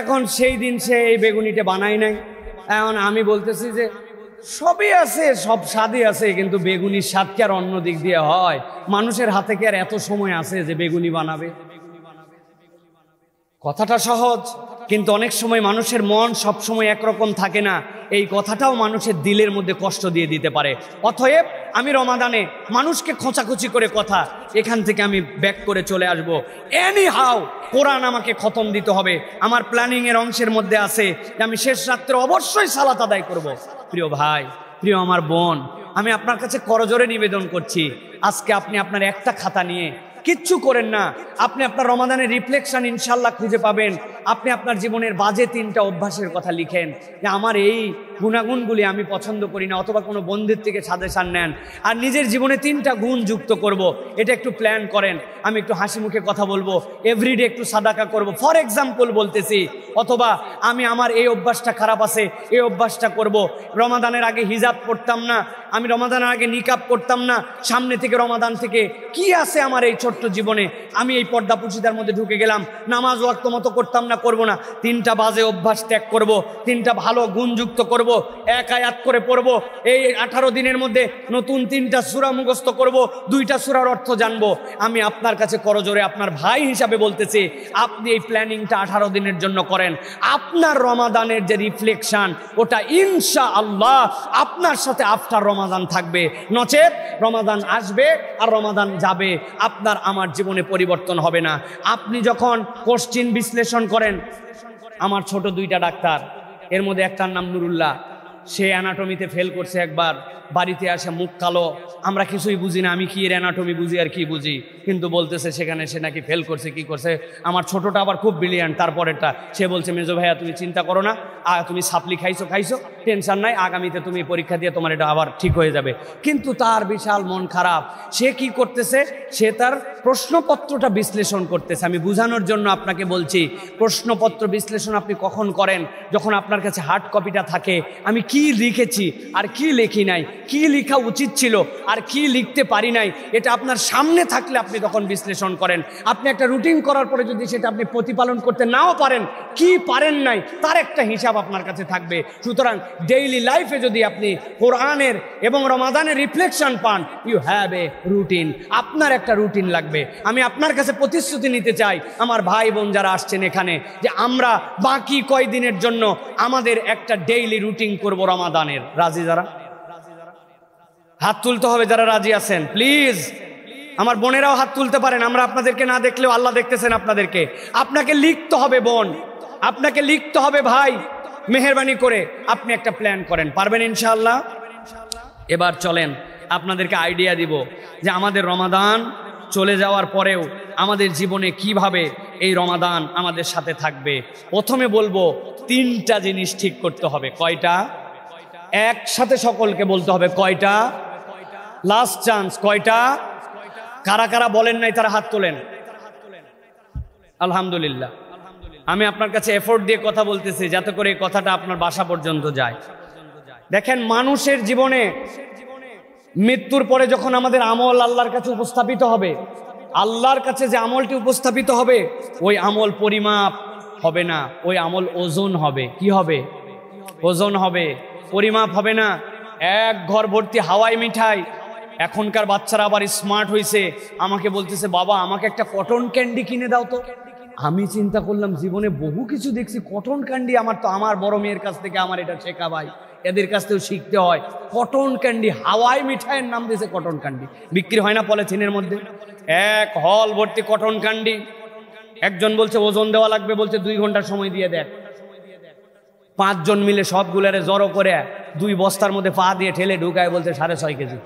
এখন সেই দিন সে এই বেগুনিটা বানাই নাই। এখন আমি বলতেছি যে সবই আছে, সব স্বাদই আছে, কিন্তু বেগুনির স্বাদ কি আর অন্য দিক দিয়ে হয়? মানুষের হাতে কি আর এত সময় আছে যে বেগুনি বানাবে? কথাটা সহজ, কিন্তু অনেক সময় মানুষের মন সব সময় একরকম থাকে না। এই কথাটাও মানুষের দিলের মধ্যে কষ্ট দিয়ে দিতে পারে। অতএব আমি রমাদানে মানুষকে খোঁচাখুচি করে কথা, এখান থেকে আমি ব্যাক করে চলে আসব। এনি হাউ কোরআন আমাকে খতম দিতে হবে। আমার প্ল্যানিং এর অংশের মধ্যে আছে যে আমি শেষ রাত্রে অবশ্যই সালাত আদায় করব। প্রিয় ভাই, প্রিয় আমার বোন, আমি আপনার কাছে করজোরে নিবেদন করছি, আজকে আপনি আপনার একটা খাতা নিয়ে কিচ্ছু করেন না, আপনি আপনার রমাদানের রিফ্লেকশন ইনশাল্লাহ খুঁজে পাবেন। আপনি আপনার জীবনের বাজে 3টা অভ্যাসের কথা লিখেন যে আমার এই গুণাগুণগুলি আমি পছন্দ করি না, অথবা কোনো বন্ধুর থেকে সাজেশন নেন আর নিজের জীবনে 3টা গুণ যুক্ত করব, এটা একটু প্ল্যান করেন। আমি একটু হাসি মুখে কথা বলবো, এভরিডে একটু সাদাকা করব, ফর এক্সাম্পল বলতেছি। অথবা আমি আমার এই অভ্যাসটা খারাপ আছে, এই অভ্যাসটা করব। রমাদানের আগে হিজাব পড়তাম না, আমি রমাদানের আগে নিকাব করতাম না, সামনে থেকে রমাদান থেকে কি আছে আমার এই ছোট্ট জীবনে, আমি এই পর্দা পুশিদার মধ্যে ঢুকে গেলাম, নামাজ ওয়াক্ত মতো করতাম না, করব না। 3টা বাজে অভ্যাস ত্যাগ করব, 3টা ভালো গুণযুক্ত করব, 1 আয়াত করে পড়ব। এই 18 দিনের মধ্যে নতুন 3টা সূরা মুখস্থ করব, 2টা সূরার অর্থ জানবো। আমি আপনার কাছে করজোরে আপনার ভাই হিসাবে বলতেছি, আপনি এই প্ল্যানিংটা 18 দিনের জন্য করেন। আপনার রমাদানের যে রিফ্লেকশন ওটা ইনশাআল্লাহ আপনার সাথে আফটার রমাদান থাকবে। নচেত রমাদান আসবে আর রমাদান যাবে, আপনার আমার জীবনে পরিবর্তন হবে না। আপনি যখন কোশ্চিন বিশ্লেষণ করেন, আমার ছোট 2টা ডাক্তার, এর মধ্যে একটার নাম নুরুল্লাহ, সে অ্যানাটমিতে ফেল করছে একবার, বাড়িতে আসে মুখ কালো, আমরা কিছুই বুঝি না, আমি কি এর অ্যানাটমি বুঝি আর কি বুঝি, কিন্তু বলতেছে সেখানে সে নাকি ফেল করছে, কি করছে। আমার ছোটটা আবার খুব ব্রিলিয়ান্ট, তারপরেরটা সে বলছে মেজো ভাইয়া তুমি চিন্তা করো না, তুমি সাপ্লি খাইছো টেনশন নাই, আগামীতে তুমি পরীক্ষা দিয়ে তোমার এটা আবার ঠিক হয়ে যাবে। কিন্তু তার বিশাল মন খারাপ, সে কি করতেছে, সে তার প্রশ্নপত্রটা বিশ্লেষণ করতেছে। আমি বোঝানোর জন্য আপনাকে বলছি, প্রশ্নপত্র বিশ্লেষণ আপনি কখন করেন, যখন আপনার কাছে হার্ড কপিটা থাকে, আমি কি লিখেছি আর কি লিখি নাই, কি লেখা উচিত ছিল আর কি লিখতে পারি নাই, এটা আপনার সামনে থাকলে আপনি তখন বিশ্লেষণ করেন। আপনি একটা রুটিন করার পরে যদি সেটা আপনি প্রতিপালন করতে নাও পারেন, কি পারেন নাই তার একটা হিসাব আপনার কাছে থাকবে। সুতরাং ডেইলি লাইফে যদি আপনি কোরআনের এবং রমাদানের রিফ্লেকশন পান, ইউ হ্যাভ এ রুটিন, আপনার একটা রুটিন লাগবে। আমি আপনার কাছে প্রতিশ্রুতি নিতে চাই, আমার ভাই বোন যারা আসছেন এখানে, যে আমরা বাকি কয়দিনের জন্য আমাদের একটা ডেইলি রুটিন করব রমাদানের। রাজি যারা? হাত তুলতে হবে যারা রাজি আছেন, প্লিজ। আমার বোনেরাও হাত তুলতে পারেন, আমরা আপনাদেরকে না দেখলেও আল্লাহ দেখতেছেন আপনাদেরকে। আপনাকে লিখতে হবে বোন, আপনাকে লিখতে হবে ভাই, মেহেরবানি করে আপনি একটা প্ল্যান করেন, পারবেন ইনশাআল্লাহ? এবার চলেন আপনাদেরকে আইডিয়া দিব যে আমাদের রমাদান চলে যাওয়ার পরেও আমাদের জীবনে কিভাবে এই রমাদান আমাদের সাথে থাকবে। প্রথমে বলবো 3টা জিনিস ঠিক করতে হবে। কয়টা? একসাথে সকলকে বলতে হবে। কয়টা? Last chance. কয়টা? কারা কারা বলেন নাই তারা হাত তোলেন। আলহামদুলিল্লাহ। আমি আপনার কাছে এফোর্ট দিয়ে কথা বলতেছি যাতে করে এই কথাটা আপনার বাসা পর্যন্ত যায়। দেখেন, মানুষের জীবনে মৃত্যুর পরে যখন আমাদের আমল আল্লাহর কাছে উপস্থাপিত হবে, আল্লাহর কাছে যে আমলটি উপস্থাপিত হবে, ওই আমল পরিমাপ হবে না, ওই আমল ওজন হবে। কি হবে? ওজন হবে, পরিমাপ হবে না। এক ঘর ভর্তি হাওয়াই মিঠাই। এখনকার বাচ্চারা আবার স্মার্ট হয়েছে, আমাকে বলতেছে বাবা আমাকে একটা কটন ক্যান্ডি কিনে দাও তো। আমি চিন্তা করলাম জীবনে বহু কিছু দেখছি, কটন ক্যান্ডি আমার বড় মেয়ের কাছ থেকে আমার এটা শেখা ভাই, এদের কাছ থেকেও শিখতে হয়। কটন ক্যান্ডি, হাওয়াই মিঠাইয়ের নাম দিয়েছে কটন ক্যান্ডি, বিক্রি হয় না পলিথিনের মধ্যে, এক হল ভর্তি কটন ক্যান্ডি। একজন বলছে ওজন দেওয়া লাগবে, বলছে 2 ঘন্টা সময় দিয়ে দেখ। 5 জন মিলে সবগুলারে জড়ো করে 2 বস্তার মধ্যে পা দিয়ে ঠেলে ঢুকায়, বলছে 6.5 কেজি,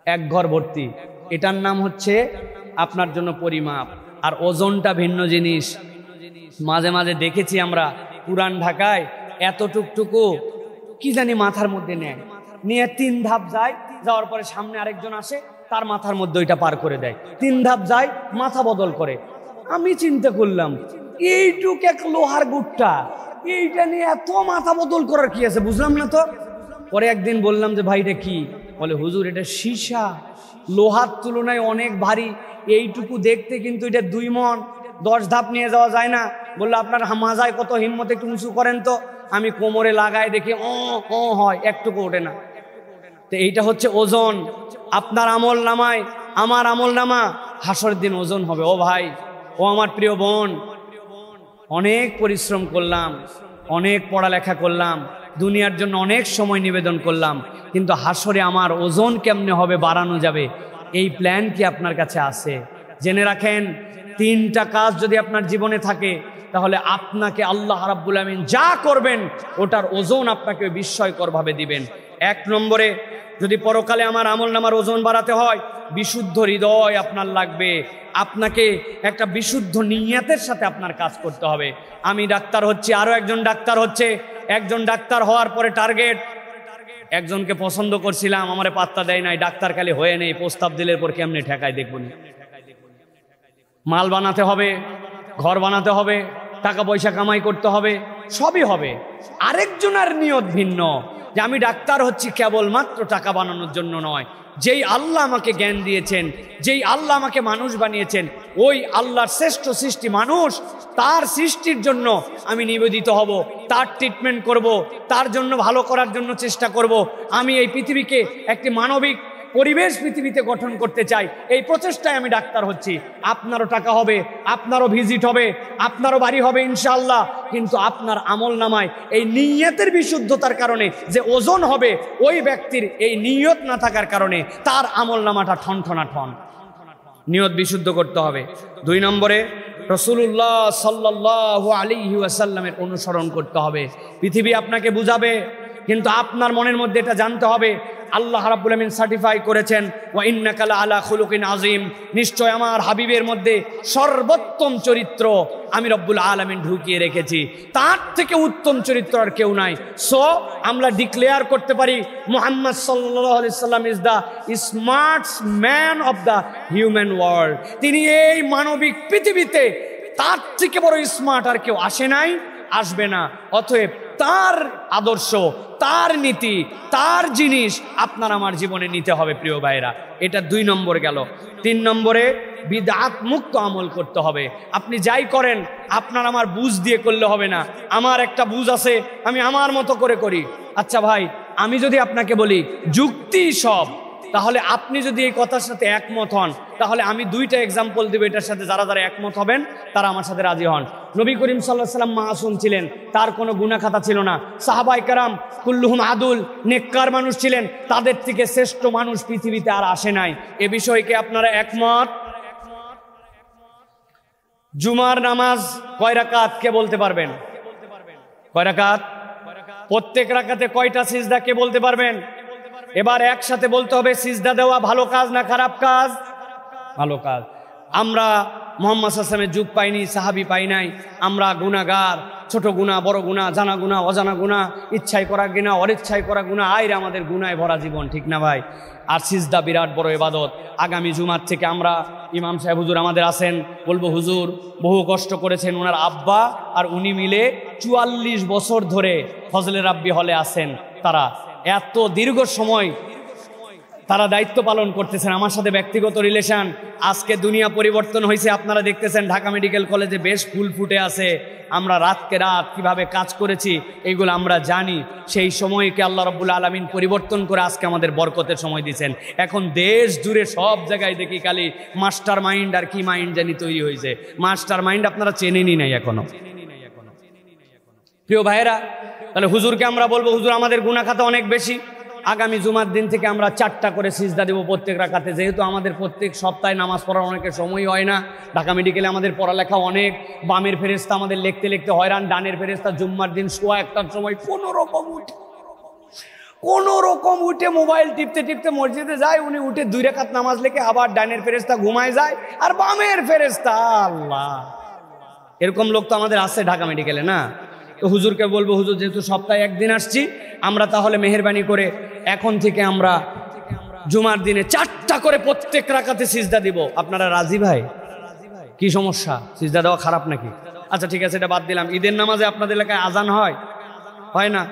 এক ঘর ভর্তি। এটার নাম হচ্ছে আপনার জন্য পরিমাপ। আর ওজনটা ভিন্ন জিনিস। মাঝে মাঝে দেখেছি আমরা পুরান ঢাকায় এতটুকটুকু কি জানি মাথার মধ্যে নিয়ে 3 ধাপ যায়, যাওয়ার পরে সামনে আরেকজন আসে, তার মাথার মধ্যে ওইটা পার করে দেয়। 3 ধাপ যায়, মাথা বদল করে। আমি চিন্তা করলাম এইটুক এক লোহার গুট্টা, এইটা নিয়ে এত মাথা বদল করার কি আছে, বুঝলাম না তো। পরে একদিন বললাম যে ভাই এটা কি? বলে হুজুর এটা সীসা, লোহার তুলনায় অনেক ভারী, এইটুকু দেখতে কিন্তু এটা 2 মণ, 10 ধাপ নিয়ে যাওয়া যায় না। বললো আপনার মাজায় কত হিম্মত, একটু উঁচু করেন তো। আমি কোমরে লাগাই দেখি ও হয়, একটুকু ওঠে না। তো এইটা হচ্ছে ওজন। আপনার আমল নামায় আমার আমল নামা হাসরের দিন ওজন হবে। ও ভাই, ও আমার প্রিয় বোন, অনেক পরিশ্রম করলাম, অনেক পড়ালেখা করলাম, দুনিয়ার জন্য অনেক সময় নিবেদন করলাম, কিন্তু হাসরে আমার ওজন কেমনে হবে, বাড়ানো যাবে, এই প্ল্যান কি আপনার কাছে আছে? জেনে রাখেন, 3টা কাজ যদি আপনার জীবনে থাকে, তাহলে আপনাকে আল্লাহ রাব্বুল আমিন যা করবেন ওটার ওজন আপনাকে বিস্ময়করভাবে দিবেন। 1 নম্বরে, যদি পরকালে আমার আমল নামার ওজন বাড়াতে হয়, বিশুদ্ধ হৃদয় আপনার লাগবে। আপনাকে একটা বিশুদ্ধ নিয়তের সাথে আপনার কাজ করতে হবে। আমি ডাক্তার হচ্ছি, আরো একজন ডাক্তার হচ্ছে, একজন ডাক্তার হওয়ার পরে টার্গেট, একজনকে পছন্দ করছিলাম, আমারে পাত্তা দেয় নাই, ডাক্তার খালি হয়ে নেই, প্রস্তাব দিলের পর কেমনে ঠেকায় দেখুন। মাল বানাতে হবে, ঘর বানাতে হবে, টাকা পয়সা কামাই করতে হবে, সবই হবে। আরেকজনের নিয়ত ভিন্ন, যে আমি ডাক্তার হচ্ছি কেবলমাত্র টাকা বানানোর জন্য নয়, যেই আল্লাহ আমাকে জ্ঞান দিয়েছেন, যেই আল্লাহ আমাকে মানুষ বানিয়েছেন, ওই আল্লাহর শ্রেষ্ঠ সৃষ্টি মানুষ, তার সৃষ্টির জন্য আমি নিবেদিত হব, তার ট্রিটমেন্ট করব, তার জন্য ভালো করার জন্য চেষ্টা করব। আমি এই পৃথিবীকে একটি মানবিক পরিবেশ পৃথিবীতে গঠন করতে চাই, এই প্রচেষ্টায় আমি ডাক্তার হচ্ছি। আপনারও টাকা হবে, আপনারও ভিজিট হবে, আপনারও বাড়ি হবে ইনশাআল্লাহ, কিন্তু আপনার আমল নামায় এই নিয়তের বিশুদ্ধতার কারণে যে ওজন হবে, ওই ব্যক্তির এই নিয়ত না থাকার কারণে তার আমল নামাটা ঠনঠনা ঠন। নিয়ত বিশুদ্ধ করতে হবে। 2 নম্বরে, রাসূলুল্লাহ সাল্লাল্লাহু আলাইহি ওয়াসাল্লামের অনুসরণ করতে হবে। পৃথিবী আপনাকে বুঝাবে, কিন্তু আপনার মনের মধ্যে এটা জানতে হবে আল্লাহ রাব্বুল আমিন সার্টিফাই করেছেন, ওয়া ইন্নাকা লাআলা খুলুকিন আযীম, নিশ্চয় আমার হাবিবের মধ্যে সর্বোত্তম চরিত্র আমি রব্বুল আলামিন ঢুকিয়ে রেখেছি, তার থেকে উত্তম চরিত্র আর কেউ নাই। সো আমরা ডিক্লেয়ার করতে পারি মুহাম্মদ সাল্লাল্লাহু আলাইহি সাল্লাম is the smart man of the human world. তিনি এই মানবিক পৃথিবীতে তার থেকে বড় স্মার্ট আর কেউ আসে নাই, আসবে না। অতএব তার আদর্শ, তার নীতি, তার জিনিস আপনার আমার জীবনে নিতে হবে প্রিয় ভাইরা। এটা 2 নম্বর গেল। 3 নম্বরে বিদআত মুক্ত আমল করতে হবে। আপনি যাই করেন আপনার আমার বুঝ দিয়ে করলে হবে না। আমার একটা বুঝ আছে, আমি আমার মতো করে করি। আচ্ছা ভাই, আমি যদি আপনাকে বলি যুক্তি সব, তাহলে আপনি যদি এই কথার সাথে একমত হন, তাহলে আমি 2টা এক্সাম্পল দেব, এটার সাথে যারা যারা একমত হবেন তারা আমার সাথে রাজি হন। নবী করিম সাল্লাল্লাহু আলাইহি সাল্লাম মাসুম ছিলেন, তার কোনো গুনাহ খাতা ছিল না। সাহাবায়ে কেরাম কুল্লুহুম আদুল, নেককার মানুষ ছিলেন, তাদের থেকে শ্রেষ্ঠ মানুষ পৃথিবীতে আর আসে নাই। এ বিষয়ে কি আপনারা একমত? জুমার নামাজ কয় রাকাত কে বলতে পারবেন? কয় রাকাত? প্রত্যেক রাকাতে কয়টা সিজদা কে বলতে পারবেন? এবার একসাথে বলতে হবে, সিজদা দেওয়া ভালো কাজ না খারাপ কাজ? ভালো কাজ। আমরা মুহাম্মদ সাল্লাল্লাহু আলাইহি ওয়াসাল্লামের যুগ পাইনি, সাহাবী পাই নাই, আমরা গুনাহগার, ছোট গুনাহ বড় গুনাহ, জানা গুনাহ অজানা গুনাহ, ইচ্ছায় করা গুনাহ অনিচ্ছায় করা গুনাহ, আইরে আমাদের গুনাহে ভরা জীবন, ঠিক না ভাই? আর সিজদা বিরাট বড় ইবাদত। আগামী জুমার থেকে আমরা, ইমাম সাহেব হুজুর আমাদের আছেন, বলবো হুজুর বহু কষ্ট করেছেন, ওনার আব্বা আর উনি মিলে 44 বছর ধরে ফজলে রাব্বি হলে আছেন। তারা এত দীর্ঘ সময় তারা দায়িত্ব পালন করতেছেন, আমার সাথে ব্যক্তিগত রিলেশন। আজকে দুনিয়া পরিবর্তন হয়েছে, আপনারা দেখতেছেন ঢাকা মেডিকেল কলেজে বেশ ফুল ফুটে আছে। আমরা রাতকে রাত কিভাবে কাজ করেছি এইগুলো আমরা জানি। সেই সময়কে আল্লাহ রাব্বুল আলামিন পরিবর্তন করে আজকে আমাদের বরকতের সময় দিয়েছেন। এখন দেশ জুড়ে সব জায়গায় দেখি খালি মাস্টার মাইন্ড আর কি মাইন্ড জানি তৈরি হয়েছে। মাস্টার মাইন্ড আপনারা চেনেনই নাই এখনো। প্রিয় ভাইয়েরা, তাহলে হুজুরকে আমরা বলবো, হুজুর আমাদের গুনাহ খাতা অনেক বেশি, আগামী জুমার দিন থেকে আমরা 4টা করে সিজদা দেব প্রত্যেক রাকাতে। যেহেতু আমাদের প্রত্যেক সপ্তাহে নামাজ পড়ার অনেকের সময় হয় না, ঢাকা মেডিকেলে আমাদের পড়ালেখা অনেক, বামের ফেরেশতা আমাদের লিখতে লিখতে হয়রান, ডানের ফেরেশতা জুম্মার দিন সোয়া 1টার সময় কোনো রকম উঠে মোবাইল টিপতে টিপতে মসজিদে যায়, উনি উঠে 2 রাকাত নামাজ লেখে, আবার ডানের ফেরেশতা ঘুমায় যায়, আর বামের ফেরেশতা আল্লাহ, এরকম লোক তো আমাদের আছে ঢাকা মেডিকেলে না? তো হুজুরকে বলবো, হুজুর যেহেতু সপ্তাহে 1 দিন আসছি, আমরা তাহলে মেহেরবানি করে এখন থেকে আমরা জুমার দিনে 4টা করে প্রত্যেক রাকাতে সিজদা দিব। আপনারা রাজি ভাই? কি সমস্যা? সিজদা দেওয়া খারাপ নাকি? আচ্ছা ঠিক আছে, এটা বাদ দিলাম। ঈদের নামাজে আপনাদের এলাকায় আজান হয় না?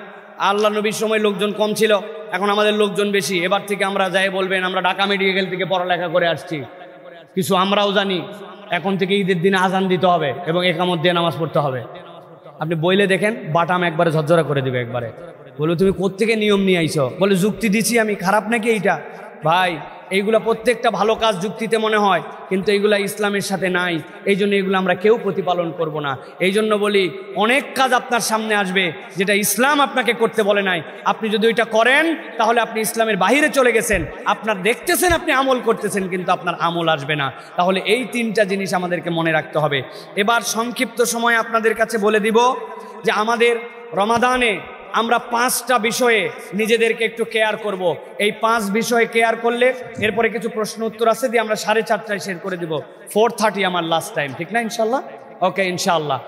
আল্লাহ নবীর সময় লোকজন কম ছিল, এখন আমাদের লোকজন বেশি। এবার থেকে আমরা যাই বলবেন আমরা ঢাকা মেডিকেল থেকে পড়ালেখা করে আসছি, কিছু আমরাও জানি। এখন থেকে ঈদের দিনে আজান দিতে হবে এবং একামত দিয়ে নামাজ পড়তে হবে। আপনি বইলে দেখেন, বাটাম একবারে ঝরঝরা করে দিবে একবারে। বলে তুমি কোত্থেকে নিয়ম নিয়ে আইছো? বলে যুক্তি দিছি আমি, খারাপ নাকি এইটা? ভাই, এইগুলা প্রত্যেকটা ভালো কাজ যুক্তিতে মনে হয়, কিন্তু এইগুলা ইসলামের সাথে নাই। এই জন্য এগুলো আমরা কেউ প্রতিপালন করব না। এই জন্য বলি, অনেক কাজ আপনার সামনে আসবে যেটা ইসলাম আপনাকে করতে বলে নাই। আপনি যদি ওইটা করেন তাহলে আপনি ইসলামের বাহিরে চলে গেছেন। আপনার দেখতেছেন আপনি আমল করতেছেন, কিন্তু আপনার আমল আসবে না। তাহলে এই 3টা জিনিস আমাদেরকে মনে রাখতে হবে। এবার সংক্ষিপ্ত সময় আপনাদের কাছে বলে দিব যে আমাদের রমাদানে আমরা 5টা বিষয়ে নিজেদেরকে একটু কেয়ার করব। এই 5 বিষয়ে কেয়ার করলে এরপরে কিছু প্রশ্ন উত্তর আছে, দিয়ে আমরা 4:30টায় শেয়ার করে দিব। 4:30 আমার লাস্ট টাইম, ঠিক না? ইনশাল্লাহ, ওকে ইনশাল্লাহ।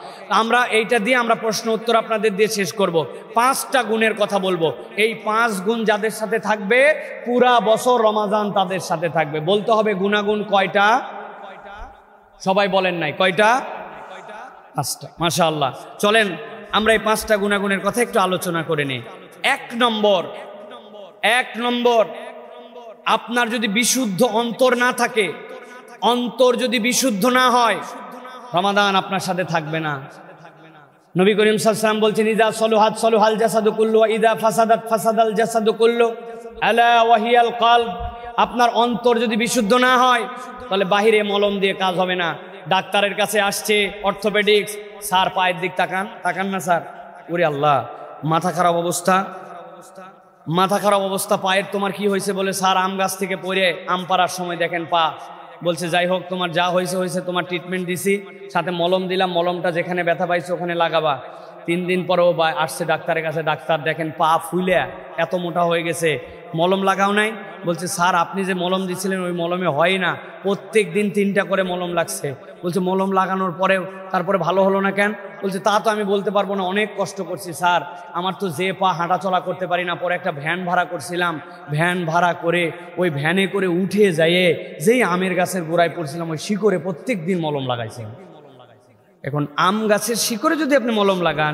আমরা এইটা দিয়ে আমরা প্রশ্ন উত্তর আপনাদের দিয়ে শেষ করব। 5টা গুণের কথা বলবো। এই 5 গুণ যাদের সাথে থাকবে পুরা বছর রমাদান তাদের সাথে থাকবে। বলতে হবে গুণাগুণ কয়টা? সবাই বলেন নাই কয়টা? 5টা। মাশাআল্লাহ। চলেন আমরা এই 5টা গুণাগুণের কথা একটু আলোচনা করে নিই। 1 নম্বর, আপনার যদি বিশুদ্ধ অন্তর না থাকে, অন্তর যদি বিশুদ্ধ না হয়, রমাদান আপনার সাথে থাকবে না। নবী করিম সাল্লাল্লাহু আলাইহি ওয়াসাল্লাম বলছেন, ইযা সলুহাত সলুহাল জাসাদু কুল্লু ওয়া ইযা ফাসাদাত ফাসাদাল জাসাদু কুল্লু আলা ওয়া হিয়াল কলব। আপনার অন্তর যদি বিশুদ্ধ না হয় তাহলে বাহিরে মলম দিয়ে কাজ হবে না। ডাক্তারের কাছে আসছে অর্থোপেডিক্স, স্যার পায়ের দিক তাকান না স্যার, ওরে আল্লাহ মাথা খারাপ অবস্থা, পায়ের তোমার কি হয়েছে? বলে স্যার আম গাছ থেকে পড়ে আম পাড়ার সময় দেখেন পা। বলছে যাই হোক, তোমার যা হয়েছে, তোমার ট্রিটমেন্ট দিছি, সাথে মলম দিলাম, মলমটা যেখানে ব্যথা পাইছে ওখানে লাগাবা। 3 দিন পরেও আসছে ডাক্তারের কাছে, ডাক্তার দেখেন পা ফুলে এত মোটা হয়ে গেছে, মলম লাগাও নাই? বলছে স্যার আপনি যে মলম দিয়েছিলেন ওই মলমে হয় না, প্রত্যেক দিন 3টা করে মলম লাগছে। বলছে মলম লাগানোর পরেও তারপরে ভালো হলো না কেন? বলছে তা তো আমি বলতে পারবো না, অনেক কষ্ট করছি স্যার, আমার তো যে পা হাঁটা চলা করতে পারি না। পরে একটা ভ্যান ভাড়া করছিলাম, ভ্যান ভাড়া করে ওই ভ্যানে করে উঠে যাইয়ে যেই আমের গাছের গোড়ায় পড়ছিলাম ওই শিকড়ে প্রত্যেক দিন মলম লাগাইছি। এখন আম গাছের শিকড়ে যদি আপনি মলম লাগান,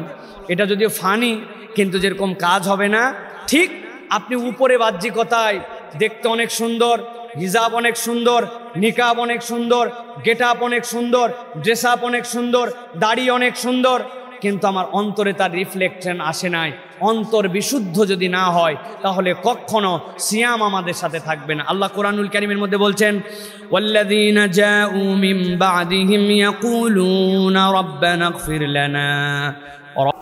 এটা যদিও ফানি, কিন্তু যেরকম কাজ হবে না। ঠিক আপনি উপরে বাহ্যিকতায় দেখতে অনেক সুন্দর, হিজাব অনেক সুন্দর, নিকাব অনেক সুন্দর, গেট আপ অনেক সুন্দর, ড্রেস আপ অনেক সুন্দর, দাড়ি অনেক সুন্দর, কিন্তু আমার অন্তরে তার রিফ্লেকশন আসে নাই। অন্তর বিশুদ্ধ যদি না হয় তাহলে কখনো সিয়াম আমাদের সাথে থাকবে না। আল্লাহ কোরআনুল কারীমের মধ্যে বলছেন, ওয়াল্লাযীনা জাউ মিন বা'দিহিম ইয়াকুলুনা রাব্বানা ইগফির লানা,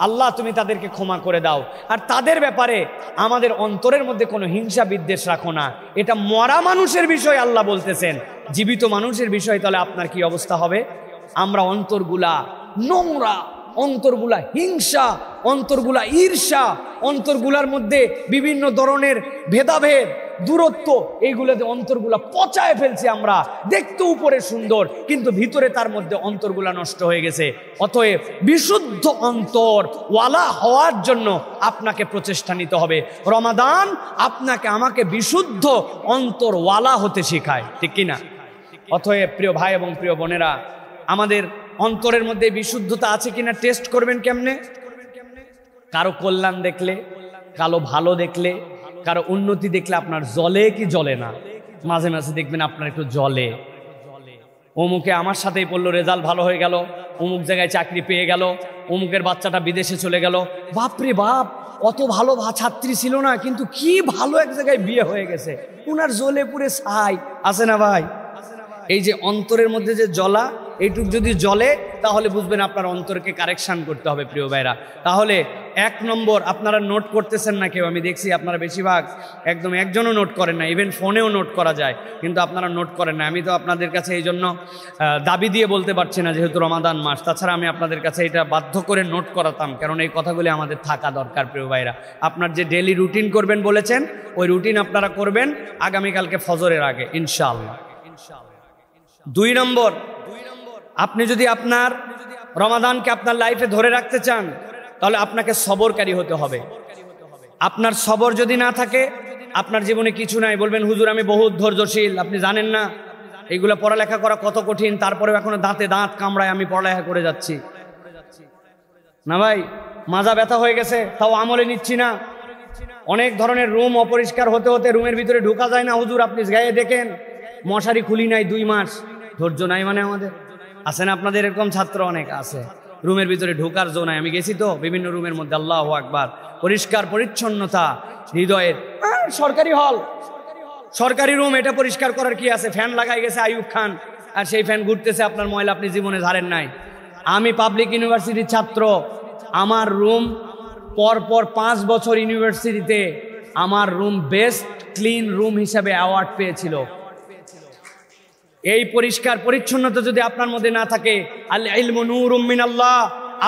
আল্লাহ তুমি তাদেরকে ক্ষমা করে দাও। আর তাদের ব্যাপারে আমাদের অন্তরের মধ্যে কোনো হিংসা বিদ্বেষ রাখো না। এটা মরা মানুষের বিষয় আল্লাহ বলতেছেন, জীবিত মানুষের বিষয় তাহলে আপনার কি অবস্থা হবে? আমরা অন্তরগুলা নোংরা, অন্তরগুলা হিংসা, অন্তরগুলা ঈর্ষা, অন্তরগুলার মধ্যে বিভিন্ন ধরনের ভেদাভেদ, দূরত্ব, এইগুলোতে অন্তরগুলা পচায় ফেলছি আমরা। দেখতে উপরে সুন্দর কিন্তু ভিতরে তার মধ্যে অন্তরগুলা নষ্ট হয়ে গেছে। অতএব বিশুদ্ধ অন্তর ওয়ালা হওয়ার জন্য আপনাকে প্রচেষ্টা নিতে হবে। রমাদান আপনাকে আমাকে বিশুদ্ধ অন্তর ওয়ালা হতে শেখায়, ঠিক কিনা? অতএব প্রিয় ভাই এবং প্রিয় বোনেরা, আমাদের অন্তরের মধ্যে বিশুদ্ধতা আছে কিনা টেস্ট করবেন কেমনে? কারো কল্যাণ দেখলে, কারো ভালো দেখলে, কারো উন্নতি দেখলে আপনার জ্বলে কি জ্বলে না? মাঝে মাঝে দেখবেন আপনার একটু জ্বলে। অমুকে আমার সাথেই পড়লো, রেজাল্ট ভালো হয়ে গেল, অমুক জায়গায় চাকরি পেয়ে গেল, অমুকের বাচ্চাটা বিদেশে চলে গেল, বাপরে বাপ অত ভালো ছাত্রী ছিল না কিন্তু কি ভালো এক জায়গায় বিয়ে হয়ে গেছে, উনার জ্বলে পুরে ছাই আছে না ভাই? এই যে অন্তরের মধ্যে যে জ্বলা, এইটুক যদি জ্বলে তাহলে বুঝবেন আপনার অন্তরকে কারেকশন করতে হবে প্রিয় ভাইরা। তাহলে 1 নম্বর, আপনারা নোট করতেছেন না কেউ, আমি দেখছি আপনারা বেশিরভাগ একদম একজনও নোট করেন না, ইভেন ফোনেও নোট করা যায় কিন্তু আপনারা নোট করেন না। আমি তো আপনাদের কাছে এই জন্য দাবি দিয়ে বলতে পারছি না যেহেতু রমাদান মাস, তাছাড়া আমি আপনাদের কাছে এটা বাধ্য করে নোট করাতাম, কারণ এই কথাগুলি আমাদের থাকা দরকার প্রিয় ভাইরা। আপনার যে ডেলি রুটিন করবেন বলেছেন ওই রুটিন আপনারা করবেন আগামীকালকে ফজরের আগে ইনশাআল্লাহ। 2 নম্বর, আপনি যদি আপনার রমাদানকে আপনার লাইফে ধরে রাখতে চান তাহলে আপনাকে সবরকারী হতে হবে। আপনার সবর যদি না থাকে আপনার জীবনে কিছু নাই। বলবেন হুজুর আমি বহুত ধৈর্যশীল, আপনি জানেন না এইগুলো পড়ালেখা করা কত কঠিন, তারপরেও এখনো দাঁতে দাঁত কামড়ায় আমি পড়ালেখা করে যাচ্ছি না ভাই। মাজা ব্যথা হয়ে গেছে তাও আমলে নিচ্ছি না। অনেক ধরনের রুম অপরিষ্কার হতে হতে রুমের ভিতরে ঢোকা যায় না হুজুর, আপনি গায়ে দেখেন মশারি খুলি নাই 2 মাস। ধৈর্য নাই মানে আমাদের আছেন আপনাদের এরকম ছাত্র অনেক আছে, রুমের ভিতরে ঢোকার জো নাই। আমি গেছি তো বিভিন্ন রুমের মধ্যে, আল্লাহু আকবার, পরিষ্কার পরিচ্ছন্নতা হৃদয়ের। সরকারি হল, সরকারি রুম, এটা পরিষ্কার করার কি আছে? ফ্যান লাগাই গেছে আইয়ুব খান আর সেই ফ্যান ঘুরতেছে, আপনার ময়লা আপনি জীবনে ঝাড়েন নাই। আমি পাবলিক ইউনিভার্সিটির ছাত্র, আমার রুম পরপর 5 বছর ইউনিভার্সিটিতে আমার রুম বেস্ট ক্লিন রুম হিসাবে অ্যাওয়ার্ড পেয়েছিল। এই পরিষ্কার পরিচ্ছন্নতা যদি আপনার মধ্যে না থাকে, আল ইলমু নূরুম মিনাল্লাহ,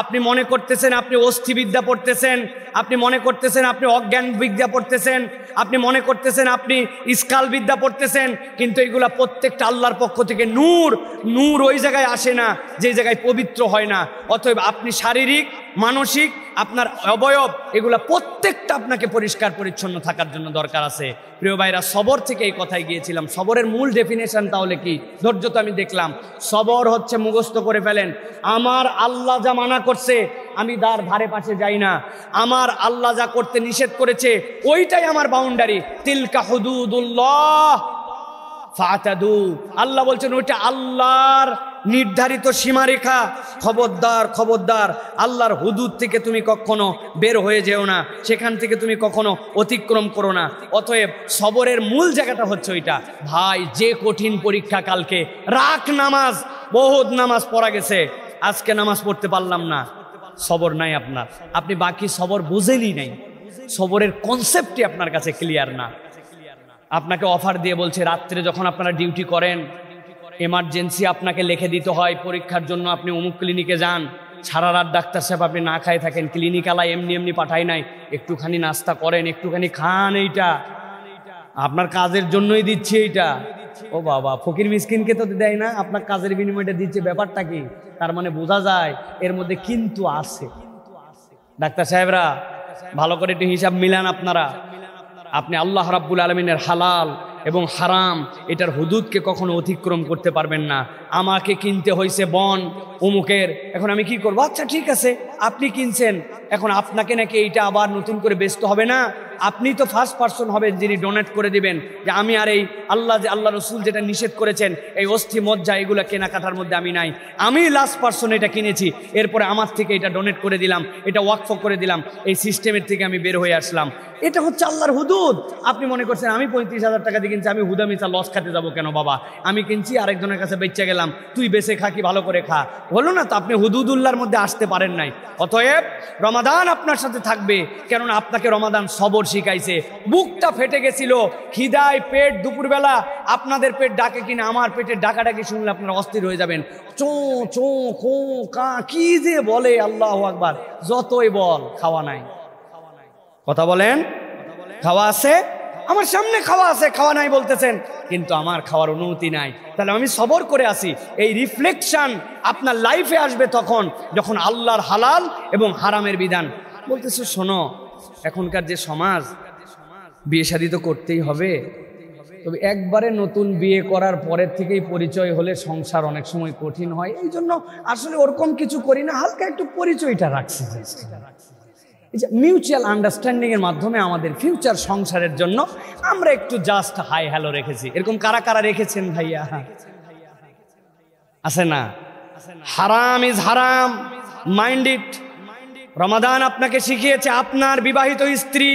আপনি মনে করতেছেন আপনি অস্থিবিদ্যা পড়তেছেন, আপনি মনে করতেছেন আপনি অজ্ঞান বিদ্যা পড়তেছেন, আপনি মনে করতেছেন আপনি স্কাল বিদ্যা পড়তেছেন, কিন্তু এগুলা প্রত্যেকটা আল্লাহর পক্ষ থেকে নূর। নূর ওই জায়গায় আসে না যে জায়গায় পবিত্র হয় না। অতএব আপনি শারীরিক, মানসিক, আপনার অবয়ব, এগুলা প্রত্যেকটা আপনাকে পরিষ্কার পরিচ্ছন্ন থাকার জন্য দরকার আছে প্রিয় ভাইরা। সবর থেকে এই কথাই গিয়েছিলাম। সবরের মূল ডেফিনেশন তাহলে কি? ধৈর্য তো আমি দেখলাম। সবর হচ্ছে মুখস্থ করে ফেলেন, আমার আল্লাহ যা মানা করছে আমি তার ধারে পাশে যাই না, আমার আল্লাহ যা করতে নিষেধ করেছে ওইটাই আমার বাউন্ডারি। তিলকা হুদুদুল্লাহ ফাতাদু, আল্লাহ বলছেন ওইটা আল্লাহর নির্ধারিত সীমারেখা। খবরদার খবরদার, আল্লাহর হুদুদ থেকে তুমি কখনো বের হয়ে যেও না, সেখান থেকে তুমি কখনো অতিক্রম করো না। অতএব সবরের মূল জায়গাটা হচ্ছে ওইটা। ভাই যে কঠিন পরীক্ষা কালকে, রাখ নামাজ, বহুত নামাজ পড়া গেছে, আজকে নামাজ পড়তে পারলাম না, সবর নাই আপনার, আপনি বাকি সবর বুঝেনই নাই, সবরের কনসেপ্টই আপনার কাছে ক্লিয়ার না। আপনাকে অফার দিয়ে বলছে রাত্রে যখন আপনারা ডিউটি করেন, এমার্জেন্সি আপনাকে লিখে দিতে হয় পরীক্ষার জন্য, আপনি অমুক ক্লিনিকে যান, সারা রাত ডাক্তার সাহেব আপনি না খায় থাকেন, ক্লিনিক আলা এমনি এমনি পাঠায় নাই, একটুখানি নাস্তা করেন, একটুখানি খান, এইটা আপনার কাজের জন্যই দিচ্ছি এইটা। ও বাবা, ফকির মিসকিনকে তো দেয় না, আপনার কাজের বিনিময়টা দিচ্ছে, ব্যাপারটা কি? তার মানে বোঝা যায় এর মধ্যে কিন্তু আছে। ডাক্তার সাহেবরা ভালো করে একটু হিসাব মিলান আপনারা। আপনি আল্লাহ রাব্বুল আলামিনের হালাল এবং হারাম এটার হুদুদকে কখনো অতিক্রম করতে পারবেন না। আমাকে কিনতে হয়েছে বন অমুকের, এখন আমি কি করবো? আচ্ছা ঠিক আছে, আপনি কিনছেন, এখন আপনাকে নাকি এইটা আবার নতুন করে বেচতে হবে না? আপনি তো ফার্স্ট পার্সন হবেন যিনি ডোনেট করে দিবেন যে আমি আর এই আল্লাহ রসুল যেটা নিষেধ করেছেন এই অস্থি মজ্জা এগুলো কেনাকাটার মধ্যে আমি নাই, আমি লাস্ট পার্সন এটা কিনেছি, এরপরে আমার থেকে এটা ডোনেট করে দিলাম, এটা ওয়াকফ করে দিলাম, এই সিস্টেমের থেকে আমি বের হয়ে আসলাম। এটা হচ্ছে আল্লাহর হুদুদ। আপনি মনে করছেন আমি 35,000 টাকা দিয়ে কিনছি, আমি হুদামিসা লস খাতে যাবো কেন বাবা? আমি কিনছি, আরেকজনের কাছে বেচে গেলাম, তুই বেচে খা, কি ভালো করে খা, হলো না তো? আপনি হুদুদুল্লাহর মধ্যে আসতে পারেন নাই। অতএব রমাদান আপনার সাথে থাকবে, কেননা আপনাকে রমাদান সবর শিখাইছে। বুকটা ফেটে গেছিল, খিদায় পেট, দুপুরবেলা আপনাদের পেট ডাকে কিনা আমার পেটের ডাকাডাকি শুনলে আপনারা অস্থির হয়ে যাবেন। চো চো কো কা কি যে বলে, আল্লাহু আকবার। যতই বল, খাওয়া নাই। কথা বলেন, খাওয়া আছে আমার সামনে, খাওয়া আছে, খাওয়া নাই বলতেছেন, কিন্তু আমার খাওয়ার অনুমতি নাই। তাহলে আমি সবর করে আসি। এই রিফ্লেকশন আপনার লাইফে আসবে তখন যখন আল্লাহর হালাল এবং হারামের বিধান বলতেছে। শোনো, এখনকার যে সমাজ, বিয়ে শাদী তো করতেই হবে, তবে একবারে নতুন বিয়ে করার পরের থেকেই পরিচয় হলে সংসার অনেক সময় কঠিন হয়। এই জন্য আসলে ওরকম কিছু করি না, হালকা একটু পরিচয়টা রাখছি। মিউচুয়াল আন্ডারস্ট্যান্ডিং এর মাধ্যমে আমাদের ফিউচার সংসারের জন্য আমরা একটু জাস্ট হাই হ্যালো রেখেছি। এরকম কারা কারা রেখেছেন ভাইয়া? আছে না? হারাম ইজ হারাম, মাইন্ড ইট। রমাদান আপনাকে শিখিয়েছে আপনার বিবাহিত স্ত্রী,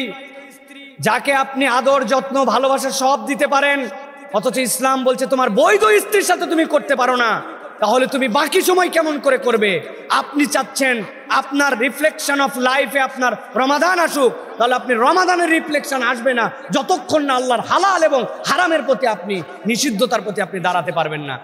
যাকে আপনি আদর যত্ন ভালোবাসা সব দিতে পারেন, অথচ ইসলাম বলছে তোমার বৈধ স্ত্রীর সাথে তুমি করতে পারো না, তাহলে তুমি বাকি সময় কেমন করে করবে? আপনি চাচ্ছেন আপনার রিফ্লেকশন অফ লাইফে আপনার রমাদান আসুক, তাহলে আপনি রমাদানের রিফ্লেকশন আসবে না যতক্ষণ না আল্লাহর হালাল এবং হারামের প্রতি আপনি, নিষিদ্ধতার প্রতি আপনি দাঁড়াতে পারবেন না।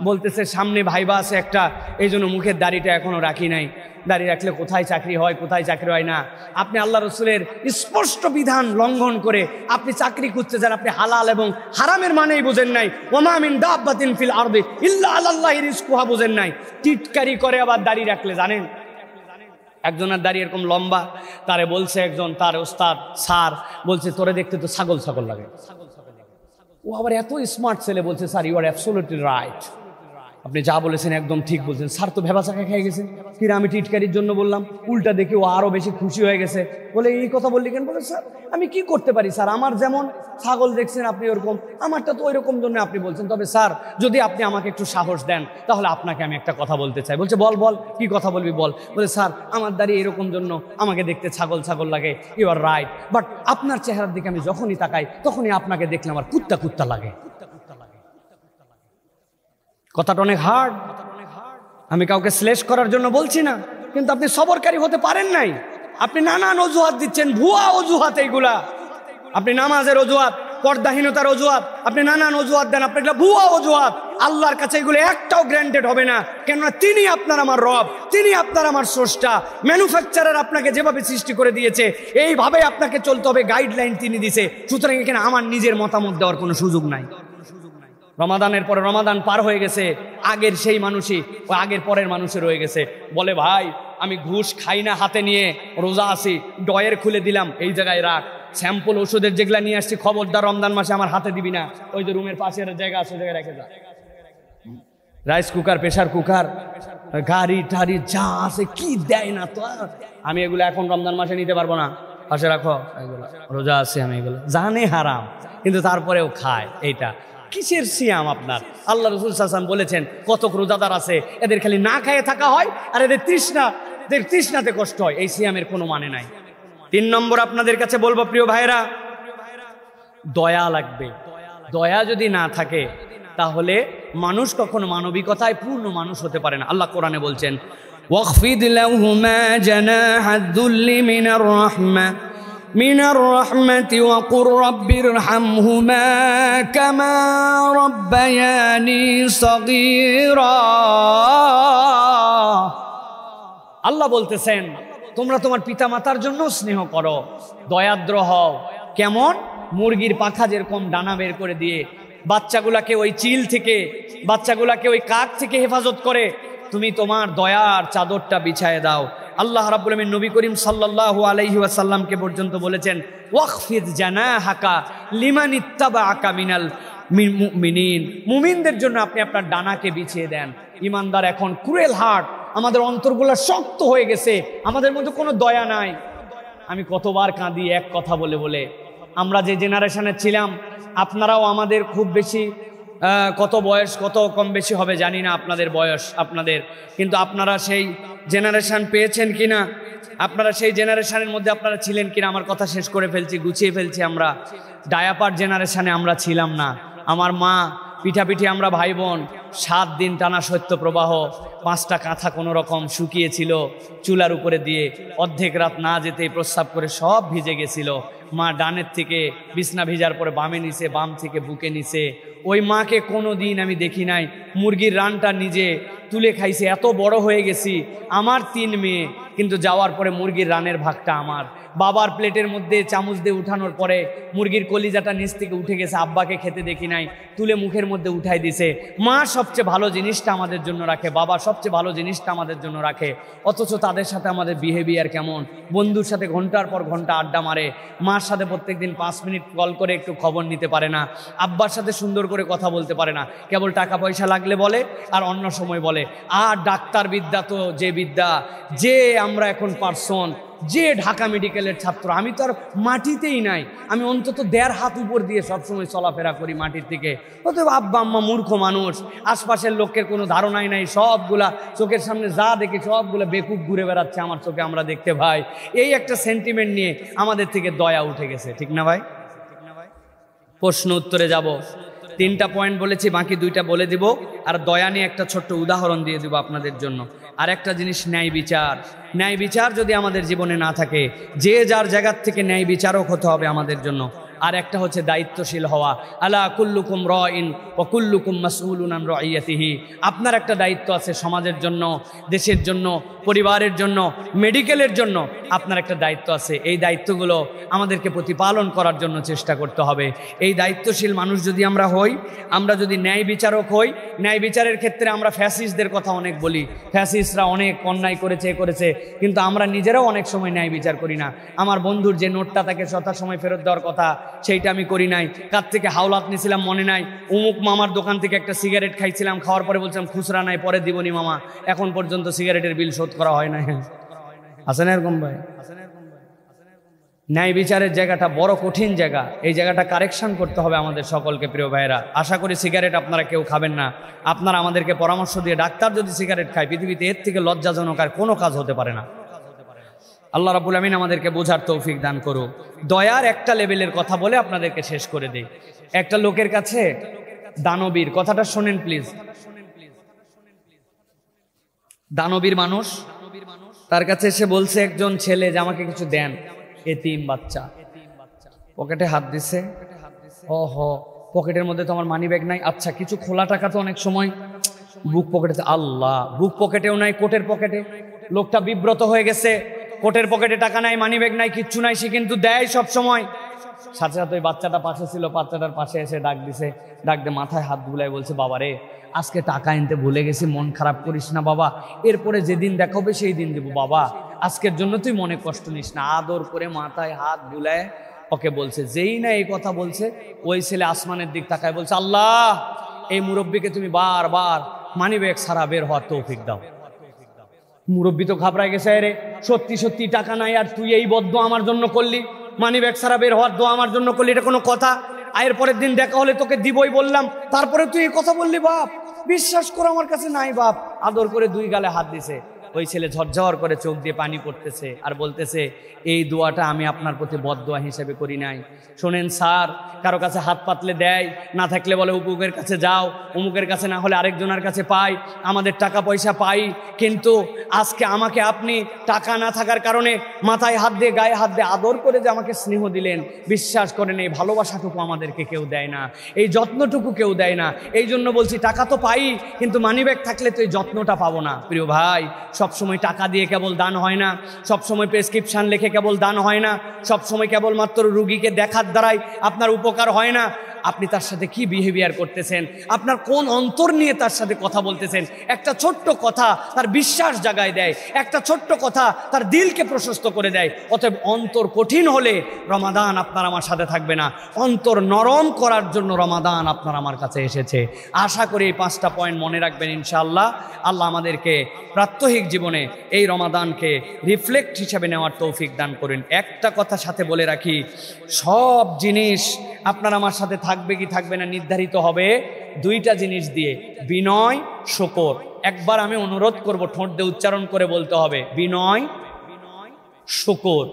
বলতেছে সামনে ভাইবা আছে একটা, এই জন্য মুখের দাড়িটা এখনো রাখি নাই। দাড়ি রাখলে কোথায় চাকরি হয়, কোথায় চাকরি হয় না। আপনি আল্লাহ রসুলের স্পষ্ট বিধান লঙ্ঘন করে আপনি চাকরি খুঁজতেছেন, আপনি হালাল এবং হারামের মানেই বুঝেন নাই। ওমা মিন দাব্বাতিন ফিল আরদি ইল্লা আলাল্লাহি রিজকুহা বুঝেন নাই। টিটকারি করে আবার দাড়ি রাখলে, জানেন একজনের দাড়ি এরকম লম্বা, তারে বলছে একজন, তার ওস্তাদ স্যার বলছে তোরে দেখতে তো ছাগল ছাগল লাগে। ও আবার এত স্মার্ট ছেলে, বলছে sir you are absolutely right, আপনি যা বলেছেন একদম ঠিক বলছেন। স্যার তো ভেবা চাকা খেয়ে গেছেন, ফির আমি টিটকারির জন্য বললাম, উল্টা দেখে ও আরো বেশি খুশি হয়ে গেছে, বলে এই কথা বললি কেন? বলে স্যার আমি কি করতে পারি স্যার, আমার যেমন ছাগল দেখছেন আপনি ওরকম, আমারটা তো ওই রকম জন্য আপনি বলছেন, তবে স্যার যদি আপনি আমাকে একটু সাহস দেন তাহলে আপনাকে আমি একটা কথা বলতে চাই। বলছে বল বল, কি কথা বলবি বল। বলে স্যার আমার দাঁড়িয়ে এরকম জন্য আমাকে দেখতে ছাগল ছাগল লাগে, ইউ আর রাইট, বাট আপনার চেহারার দিকে আমি যখনই তাকাই তখনই আপনাকে দেখলে আমার কুত্তা কুত্তা লাগে। কথাটা অনেক হার্ড, আমি কাউকে শ্লেষ করার জন্য বলছি না, কিন্তু আপনি সবরকারী হতে পারেন নাই। আপনি নানান অজুহাত দিচ্ছেন, ভুয়া অজুহাত এইগুলা। আপনি নামাজের অজুহাত, পর্দাহীনতার অজুহাত, আপনি নানান অজুহাত দেন, আপনি এগুলো ভুয়া অজুহাত। আল্লাহর কাছে এগুলো একটাও গ্র্যান্টেড হবে না, কেননা তিনি আপনার আমার রব, তিনি আপনার আমার স্রষ্টা। ম্যানুফ্যাকচারার আপনাকে যেভাবে সৃষ্টি করে দিয়েছে এইভাবে আপনাকে চলতে হবে, গাইডলাইন তিনি দিয়েছে। সুতরাং এখানে আমার নিজের মতামত দেওয়ার কোনো সুযোগ নাই। রমাদানের পরে রমাদান পার হয়ে গেছে, আগের সেই মানুষই ও আগের পরের মানুষে রয়ে গেছে। বলে ভাই আমি ঘুষ খাই না, হাতে নিয়ে রোজা আছি, ডয়ের খুলে দিলাম, এই জায়গায় রাখ, স্যাম্পল ওষুধের যেগুলা নিয়ে আসছি খবরদার রমজান মাসে আমার হাতে দিবি না, ওই যে রুমের পাশের জায়গা আছে জায়গায় রেখে যা। রাইস কুকার, প্রেশার কুকার, গাড়ি টাড়ি যা আছে কি দেয় না তো, আমি এগুলো এখন রমজান মাসে নিতে পারবো না, পাশে রাখো, এগুলো রোজা আছে আমি এগুলো জানে হারাম, কিন্তু তারপরেও খায়। এইটা কিসের সিয়াম আপনার? আল্লাহ রাসূল সাল্লাল্লাহু আলাইহি ওয়াসাল্লাম বলেছেন কতক রোজাদার আছে এদের খালি না খেয়ে থাকা হয় আর এদের তৃষ্ণাতে কষ্ট হয়, এই সিয়ামের কোনো মানে নাই। 3 নম্বর আপনাদের কাছে বলবো প্রিয় ভাইরা, দয়া লাগবে। দয়া যদি না থাকে তাহলে মানুষ কখনো মানবিকতায় পূর্ণ মানুষ হতে পারে না। আল্লাহ কোরআনে বলছেন ওয়াখফিদ লাহুমা জানাহাদ-দুল্লি মিনার রাহমাতি ওয়া কুর রাব্বিরহামহুমা কামা রাব্বায়ানি সগীরা। আল্লাহ বলতেছেন তোমরা তোমার পিতামাতার জন্য স্নেহ করো, দয়াদ্র হও। কেমন? মুরগির পাখা যেরকম ডানা বের করে দিয়ে বাচ্চাগুলাকে ওই চিল থেকে, বাচ্চাগুলাকে ওই কাক থেকে হেফাজত করে তুমি তোমার দয়ার চাদরটা বিছায় দাও। আল্লাহ রাব্বুল আমিন নবী করিম সাল্লাল্লাহু আলাইহি ওয়াসাল্লামকে পর্যন্ত বলেছেন, ওয়াখফিদ জানাহাকা লিমান ইত্তাবাআকা মিনাল মুমিনিন, মুমিনদের জন্য আপনি আপনার ডানাকে বিছিয়ে দেন। ইমানদার এখন ক্রুয়েল হার্ট, আমাদের অন্তরগুলো শক্ত হয়ে গেছে, আমাদের মধ্যে কোনো দয়া নাই। আমি কতবার কাঁদি এক কথা বলে বলে। আমরা যে জেনারেশনে ছিলাম, আপনারাও আমাদের খুব বেশি কত বয়স, কত কম বেশি হবে জানি না আপনাদের বয়স আপনাদের, কিন্তু আপনারা সেই জেনারেশন পেয়েছেন কিনা, আপনারা সেই জেনারেশনের মধ্যে আপনারা ছিলেন কিনা। আমার কথা শেষ করে ফেলছি, গুছিয়ে ফেলছি। আমরা ডায়াপার জেনারেশনে আমরা ছিলাম না। আমার মা পিঠাপিঠি, আমরা ভাই বোন 7 দিন টানা শৈত্য প্রবাহ, 5টা কাঁথা কোনো রকম শুকিয়েছিল চুলার উপরে দিয়ে, অর্ধেক রাত না যেতেই প্রস্রাব করে সব ভিজে গেছিল। মা ডানের থেকে বিছনা ভিজার পরে বামে নিছে, বাম থেকে বুকে নিছে। ওই মাকে কোনো দিন আমি দেখি নাই মুরগির রানটা নিজে তুলে খাইছে। এত বড় হয়ে গেছি, আমার 3 মেয়ে, কিন্তু যাওয়ার পরে মুরগির রানের ভাগটা আমার। বাবার প্লেটের মধ্যে চামচ দিয়ে উঠানোর পরে মুরগির কলিজাটা নিচ থেকে উঠে গেছে, আব্বাকে খেতে দেখি নাই, তুলে মুখের মধ্যে উঠাই দিছে। মা সবচেয়ে ভালো জিনিসটা আমাদের জন্য রাখে, বাবা সবচেয়ে ভালো জিনিসটা আমাদের জন্য রাখে, অথচ তাদের সাথে আমাদের বিহেভিয়ার কেমন। বন্ধুর সাথে ঘন্টার পর ঘন্টা আড্ডা মারে, মার সাথে প্রত্যেকদিন 5 মিনিট কল করে একটু খবর নিতে পারে না, আব্বার সাথে সুন্দর করে কথা বলতে পারে না, কেবল টাকা পয়সা লাগলে বলে আর অন্য সময় বলে। আর ডাক্তার বিদ্যা তো যে বিদ্যা, যে আমরা এখন পার্সন, যে ঢাকা মেডিকেলের ছাত্র, আমি তো আর মাটিতেই নাই, আমি অন্তত 1.5 হাত উপর দিয়ে সবসময় চলাফেরা করি মাটির থেকে। অতএব আব্বা আম্মা মূর্খ মানুষ, আশপাশের লোকের কোনো ধারণাই নাই, সবগুলা চোখের সামনে যা দেখি সবগুলো বেকুব ঘুরে বেড়াচ্ছে আমার চোখে, আমরা দেখতে ভাই। এই একটা সেন্টিমেন্ট নিয়ে আমাদের থেকে দয়া উঠে গেছে, ঠিক না ভাই? প্রশ্ন উত্তরে যাব। 3টা পয়েন্ট বলেছি, বাকি 2টা বলে দিব, আর দয়া নিয়ে একটা ছোট্ট উদাহরণ দিয়ে দিব আপনাদের জন্য। আর একটা জিনিস, ন্যায় বিচার। ন্যায় বিচার যদি আমাদের জীবনে না থাকে, যে যার জায়গার থেকে ন্যায় বিচারক হতে হবে আমাদের জন্য। আর একটা হচ্ছে দায়িত্বশীল হওয়া। আলা কুল্লুকুম রাইন ওয়া কুল্লুকুম মাসউলুন আন রাইয়াতিহি। আপনার একটা দায়িত্ব আছে সমাজের জন্য, দেশের জন্য, পরিবারের জন্য, মেডিকেলের জন্য আপনার একটা দায়িত্ব আছে। এই দায়িত্বগুলো আমাদেরকে প্রতিপালন করার জন্য চেষ্টা করতে হবে। এই দায়িত্বশীল মানুষ যদি আমরা হই, আমরা যদি ন্যায় বিচারক হই, ন্যায় বিচারের ক্ষেত্রে আমরা ফ্যাসিস্টদের কথা অনেক বলি, ফ্যাসিস্টরা অনেক অন্যায় করেছে করেছে, কিন্তু আমরা নিজেরাও অনেক সময় ন্যায় বিচার করি না। আমার বন্ধুর যে নোটটা তাকে যথাসময় ফেরত দেওয়ার কথা, সেইটা আমি করি নাই। কার থেকে হাওলাত নিয়েছিলাম মনে নাই, অমুক মামার দোকান থেকে একটা সিগারেট খাইছিলাম, খাওয়ার পরে বলছিলাম খুচরা নাই, পরে দিবনি মামা, এখন পর্যন্ত সিগারেটের বিল শোধ করা হয় না। আছে না এরকম ভাই? ন্যায় বিচারের জায়গাটা বড় কঠিন জায়গা, এই জায়গাটা কারেকশন করতে হবে আমাদের সকলকে। প্রিয় ভাইয়েরা, আশা করি সিগারেট আপনারা কেউ খাবেন না। আপনারা আমাদেরকে পরামর্শ দিয়ে, ডাক্তার যদি সিগারেট খায়, পৃথিবীতে এর থেকে লজ্জাজনক আর কোনো কাজ হতে পারে না। আল্লাহ রাব্বুল আমিন আমাদেরকে বোঝার তৌফিক দান করুক। দয়ার একটা লেভেলের কথা বলে আপনাদেরকে শেষ করে দেই। একটা লোকের কাছে দানবীর, কথাটা শোনেন প্লিজ। দানবীর মানুষ, তার কাছে এসে বলছে একজন ছেলে যে আমাকে কিছু দেন। এতিম বাচ্চা পকেটে হাত দিছে, ওহো পকেটের মধ্যে তো আমার মানি ব্যাগ নাই, আচ্ছা কিছু খোলা টাকা তো অনেক সময় বুক পকেটে, আল্লাহ বুক পকেটেও নাই, কোটের পকেটে। লোকটা বিব্রত হয়ে গেছে, কোটের পকেটে টাকা নাই, মানি ব্যাগ নাই, কিচ্ছু নাই, সে কিন্তু দেয় সব সময়। সাথে সাথে ওই বাচ্চাটা পাশে ছিল, বাচ্চাটার পাশে এসে ডাক দিছে, ডাক দিয়ে মাথায় হাত বুলাই বলছে, বাবা রে আজকে টাকা আনতে ভুলে গেছি, মন খারাপ করিস না বাবা, এরপরে যেদিন দেখা হবে সেই দিন দেবো বাবা, আজকের জন্য তুই মনে কষ্ট নিস না। আদর করে মাথায় হাত বুলায় ওকে বলছে। যেই না এই কথা বলছে, ওই ছেলে আসমানের দিক তাকায় বলছে, আল্লাহ এই মুরব্বীকে তুমি বারবার মানি ব্যাগ ছাড়া বের হওয়ার তৌফিক দাও। মুরব্বী তো ঘাবড়ায় গেছে, রে সত্যি সত্যি টাকা নাই আর তুই এই বদ্ধ আমার জন্য করলি, মানি ব্যাগ ছাড়া বের হওয়ার দোয়া আমার জন্য করলি, এটা কোনো কথা? আয়ের পরের দিন দেখা হলে তোকে দিবই বললাম, তারপরে তুই এই কথা বললি? বাপ বিশ্বাস করো আমার কাছে নাই বাপ। আদর করে 2 গালে হাত দিছে। ওই ছেলে ঝরঝর করে চোখ দিয়ে পানি পড়তেছে আর বলতেছে, এই দোয়াটা আমি আপনার প্রতি বদদোয়া হিসেবে করি নাই। শোনেন স্যার, কারো কাছে হাত পাতলে দেয়, না থাকলে বলে অমুকের কাছে যাও, অমুকের কাছে না হলে আরেকজনের কাছে পাই, আমাদের টাকা পয়সা পাই, কিন্তু আজকে আমাকে আপনি টাকা না থাকার কারণে মাথায় হাত দিয়ে গায়ে হাত দিয়ে আদর করে যে আমাকে স্নেহ দিলেন, বিশ্বাস করেন এই ভালোবাসাটুকু আমাদেরকে কেউ দেয় না, এই যত্নটুকু কেউ দেয় না। এই জন্য বলছি টাকা তো পাই, কিন্তু মানিব্যাগ থাকলে তো এই যত্নটা পাবো না। প্রিয় ভাই, সবসময় টাকা দিয়ে কেবল দান হয় না, সবসময় প্রেসক্রিপশান লিখে কেবল দান হয় না, সবসময় কেবলমাত্র রুগীকে দেখার দ্বারাই আপনার উপকার হয় না। আপনি তার সাথে কি বিহেভিয়ার করতেছেন, আপনার কোন অন্তর নিয়ে তার সাথে কথা বলতেছেন। একটা ছোট্ট কথা তার বিশ্বাস জাগায় দেয়, একটা ছোট্ট কথা তার দিলকে প্রশস্ত করে দেয়। অতএব অন্তর কঠিন হলে রমাদান আপনার আমার সাথে থাকবে না। অন্তর নরম করার জন্য রমাদান আপনার আমার কাছে এসেছে। আশা করি এই 5টা পয়েন্ট মনে রাখবেন ইনশাআল্লাহ। আল্লাহ আমাদেরকে প্রাত্যহিক জীবনে এই রমাদানকে রিফ্লেক্ট হিসাবে নেওয়ার তৌফিক দান করেন। একটা কথা সাথে বলে রাখি, সব জিনিস আপনার আমার সাথে থাকবে কি থাকবে না নির্ধারিত হবে 2টা জিনিস দিয়ে, বিনয়, শুকর। একবার আমি অনুরোধ করব, ঠোঁট দিয়ে উচ্চারণ করে বলতে হবে, বিনয়, শুকর।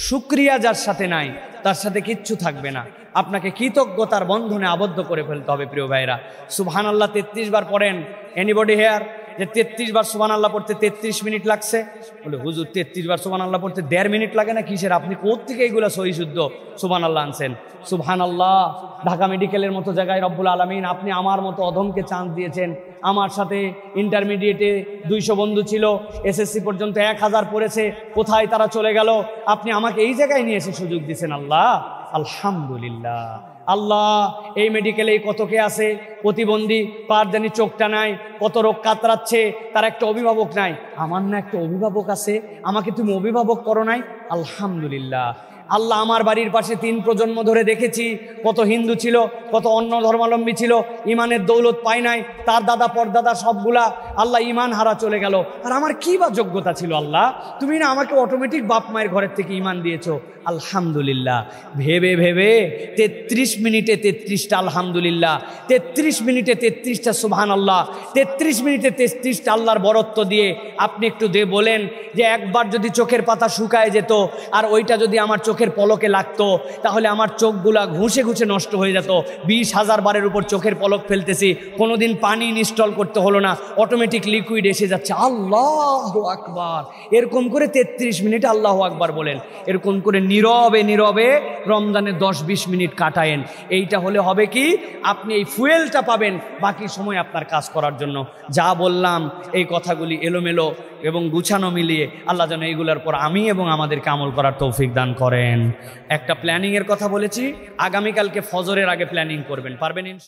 শুকরিয়া যার সাথে নাই তার সাথে কিচ্ছু থাকবে না। আপনাকে কৃতজ্ঞতার বন্ধনে আবদ্ধ করে ফেলতে হবে। প্রিয় ভাইরা, সুবহানাল্লাহ 33 বার পড়েন। এনিবডি হেয়ার যে 33 বার সুবহানাল্লাহ পড়তে 33 মিনিট লাগছে? বলে হুজুর 33 বার সুবহানাল্লাহ পড়তে 1.5 মিনিট লাগে না, কিসের? আপনি কোত্থেকে এইগুলো সহি শুদ্ধ সুবহানাল্লাহ আনছেন? সুবহানাল্লাহ। ঢাকা মেডিকেলের মতো জায়গায় রব্বুল আলামিন আপনি আমার মতো অধমকে চান্স দিয়েছেন। আমার সাথে ইন্টারমিডিয়েটে 200 বন্ধু ছিল, এসএসসি পর্যন্ত 1000 পড়েছে, কোথায় তারা চলে গেল? আপনি আমাকে এই জায়গায় নিয়ে এসে সুযোগ দিয়েছেন। আল্লাহ আলহামদুলিল্লাহ। আল্লাহ, এই মেডিকেলে কতকে আছে প্রতিবন্ধী, পারদানি চোখটা নাই, কত রোগ কাতরাচ্ছে, তার একটা অভিভাবক নাই। আমার না একটা অভিভাবক আছে, আমাকে তুমি অভিভাবক করো নাই? আলহামদুলিল্লাহ। আল্লাহ, আমার বাড়ির পাশে 3 প্রজন্ম ধরে দেখেছি কত হিন্দু ছিল, কত অন্য ধর্মাবলম্বী ছিল, ইমানের দৌলত পায় নাই, তার দাদা পরদাদা সবগুলা আল্লাহ ইমান হারা চলে গেল। আর আমার কি বা যোগ্যতা ছিল? আল্লাহ, তুমি না আমাকে অটোমেটিক বাপ মায়ের ঘরের থেকে ইমান দিয়েছো। আলহামদুলিল্লাহ। ভেবে ভেবে 33 মিনিটে 33টা আলহামদুলিল্লাহ, 33 মিনিটে 33টা সুবহানাল্লাহ, 33 মিনিটে 33টা আল্লাহর বরত্ব দিয়ে আপনি একটু বলেন যে একবার যদি চোখের পাতা শুকায় যেত আর ওইটা যদি আমার চোখের পলকে লাগতো, তাহলে আমার চোখগুলা ঘুষে ঘুষে নষ্ট হয়ে যেত। 20,000 বারের উপর চোখের পলক ফেলতেছি, কোনোদিন পানি ইনস্টল করতে হলো না, অটোমেটিক লিকুইড এসে যাচ্ছে। আল্লাহু আকবার। এরকম করে 33 মিনিট আল্লাহু আকবার বলেন। এরকম করে নীরবে নীরবে রমজানে 10-20 মিনিট কাটায়েন। এইটা হলে হবে কি, আপনি এই ফুয়েলটা পাবেন বাকি সময় আপনার কাজ করার জন্য। যা বললাম এই কথাগুলি এলোমেলো এবং গুছানো মিলিয়ে আল্লাহ যেন এইগুলোর পর আমি এবং আমাদেরকে আমল করার তৌফিক দান করেন। একটা প্ল্যানিংয়ের কথা বলেছি, আগামীকালকে ফজরের আগে প্ল্যানিং করবেন, পারবেন?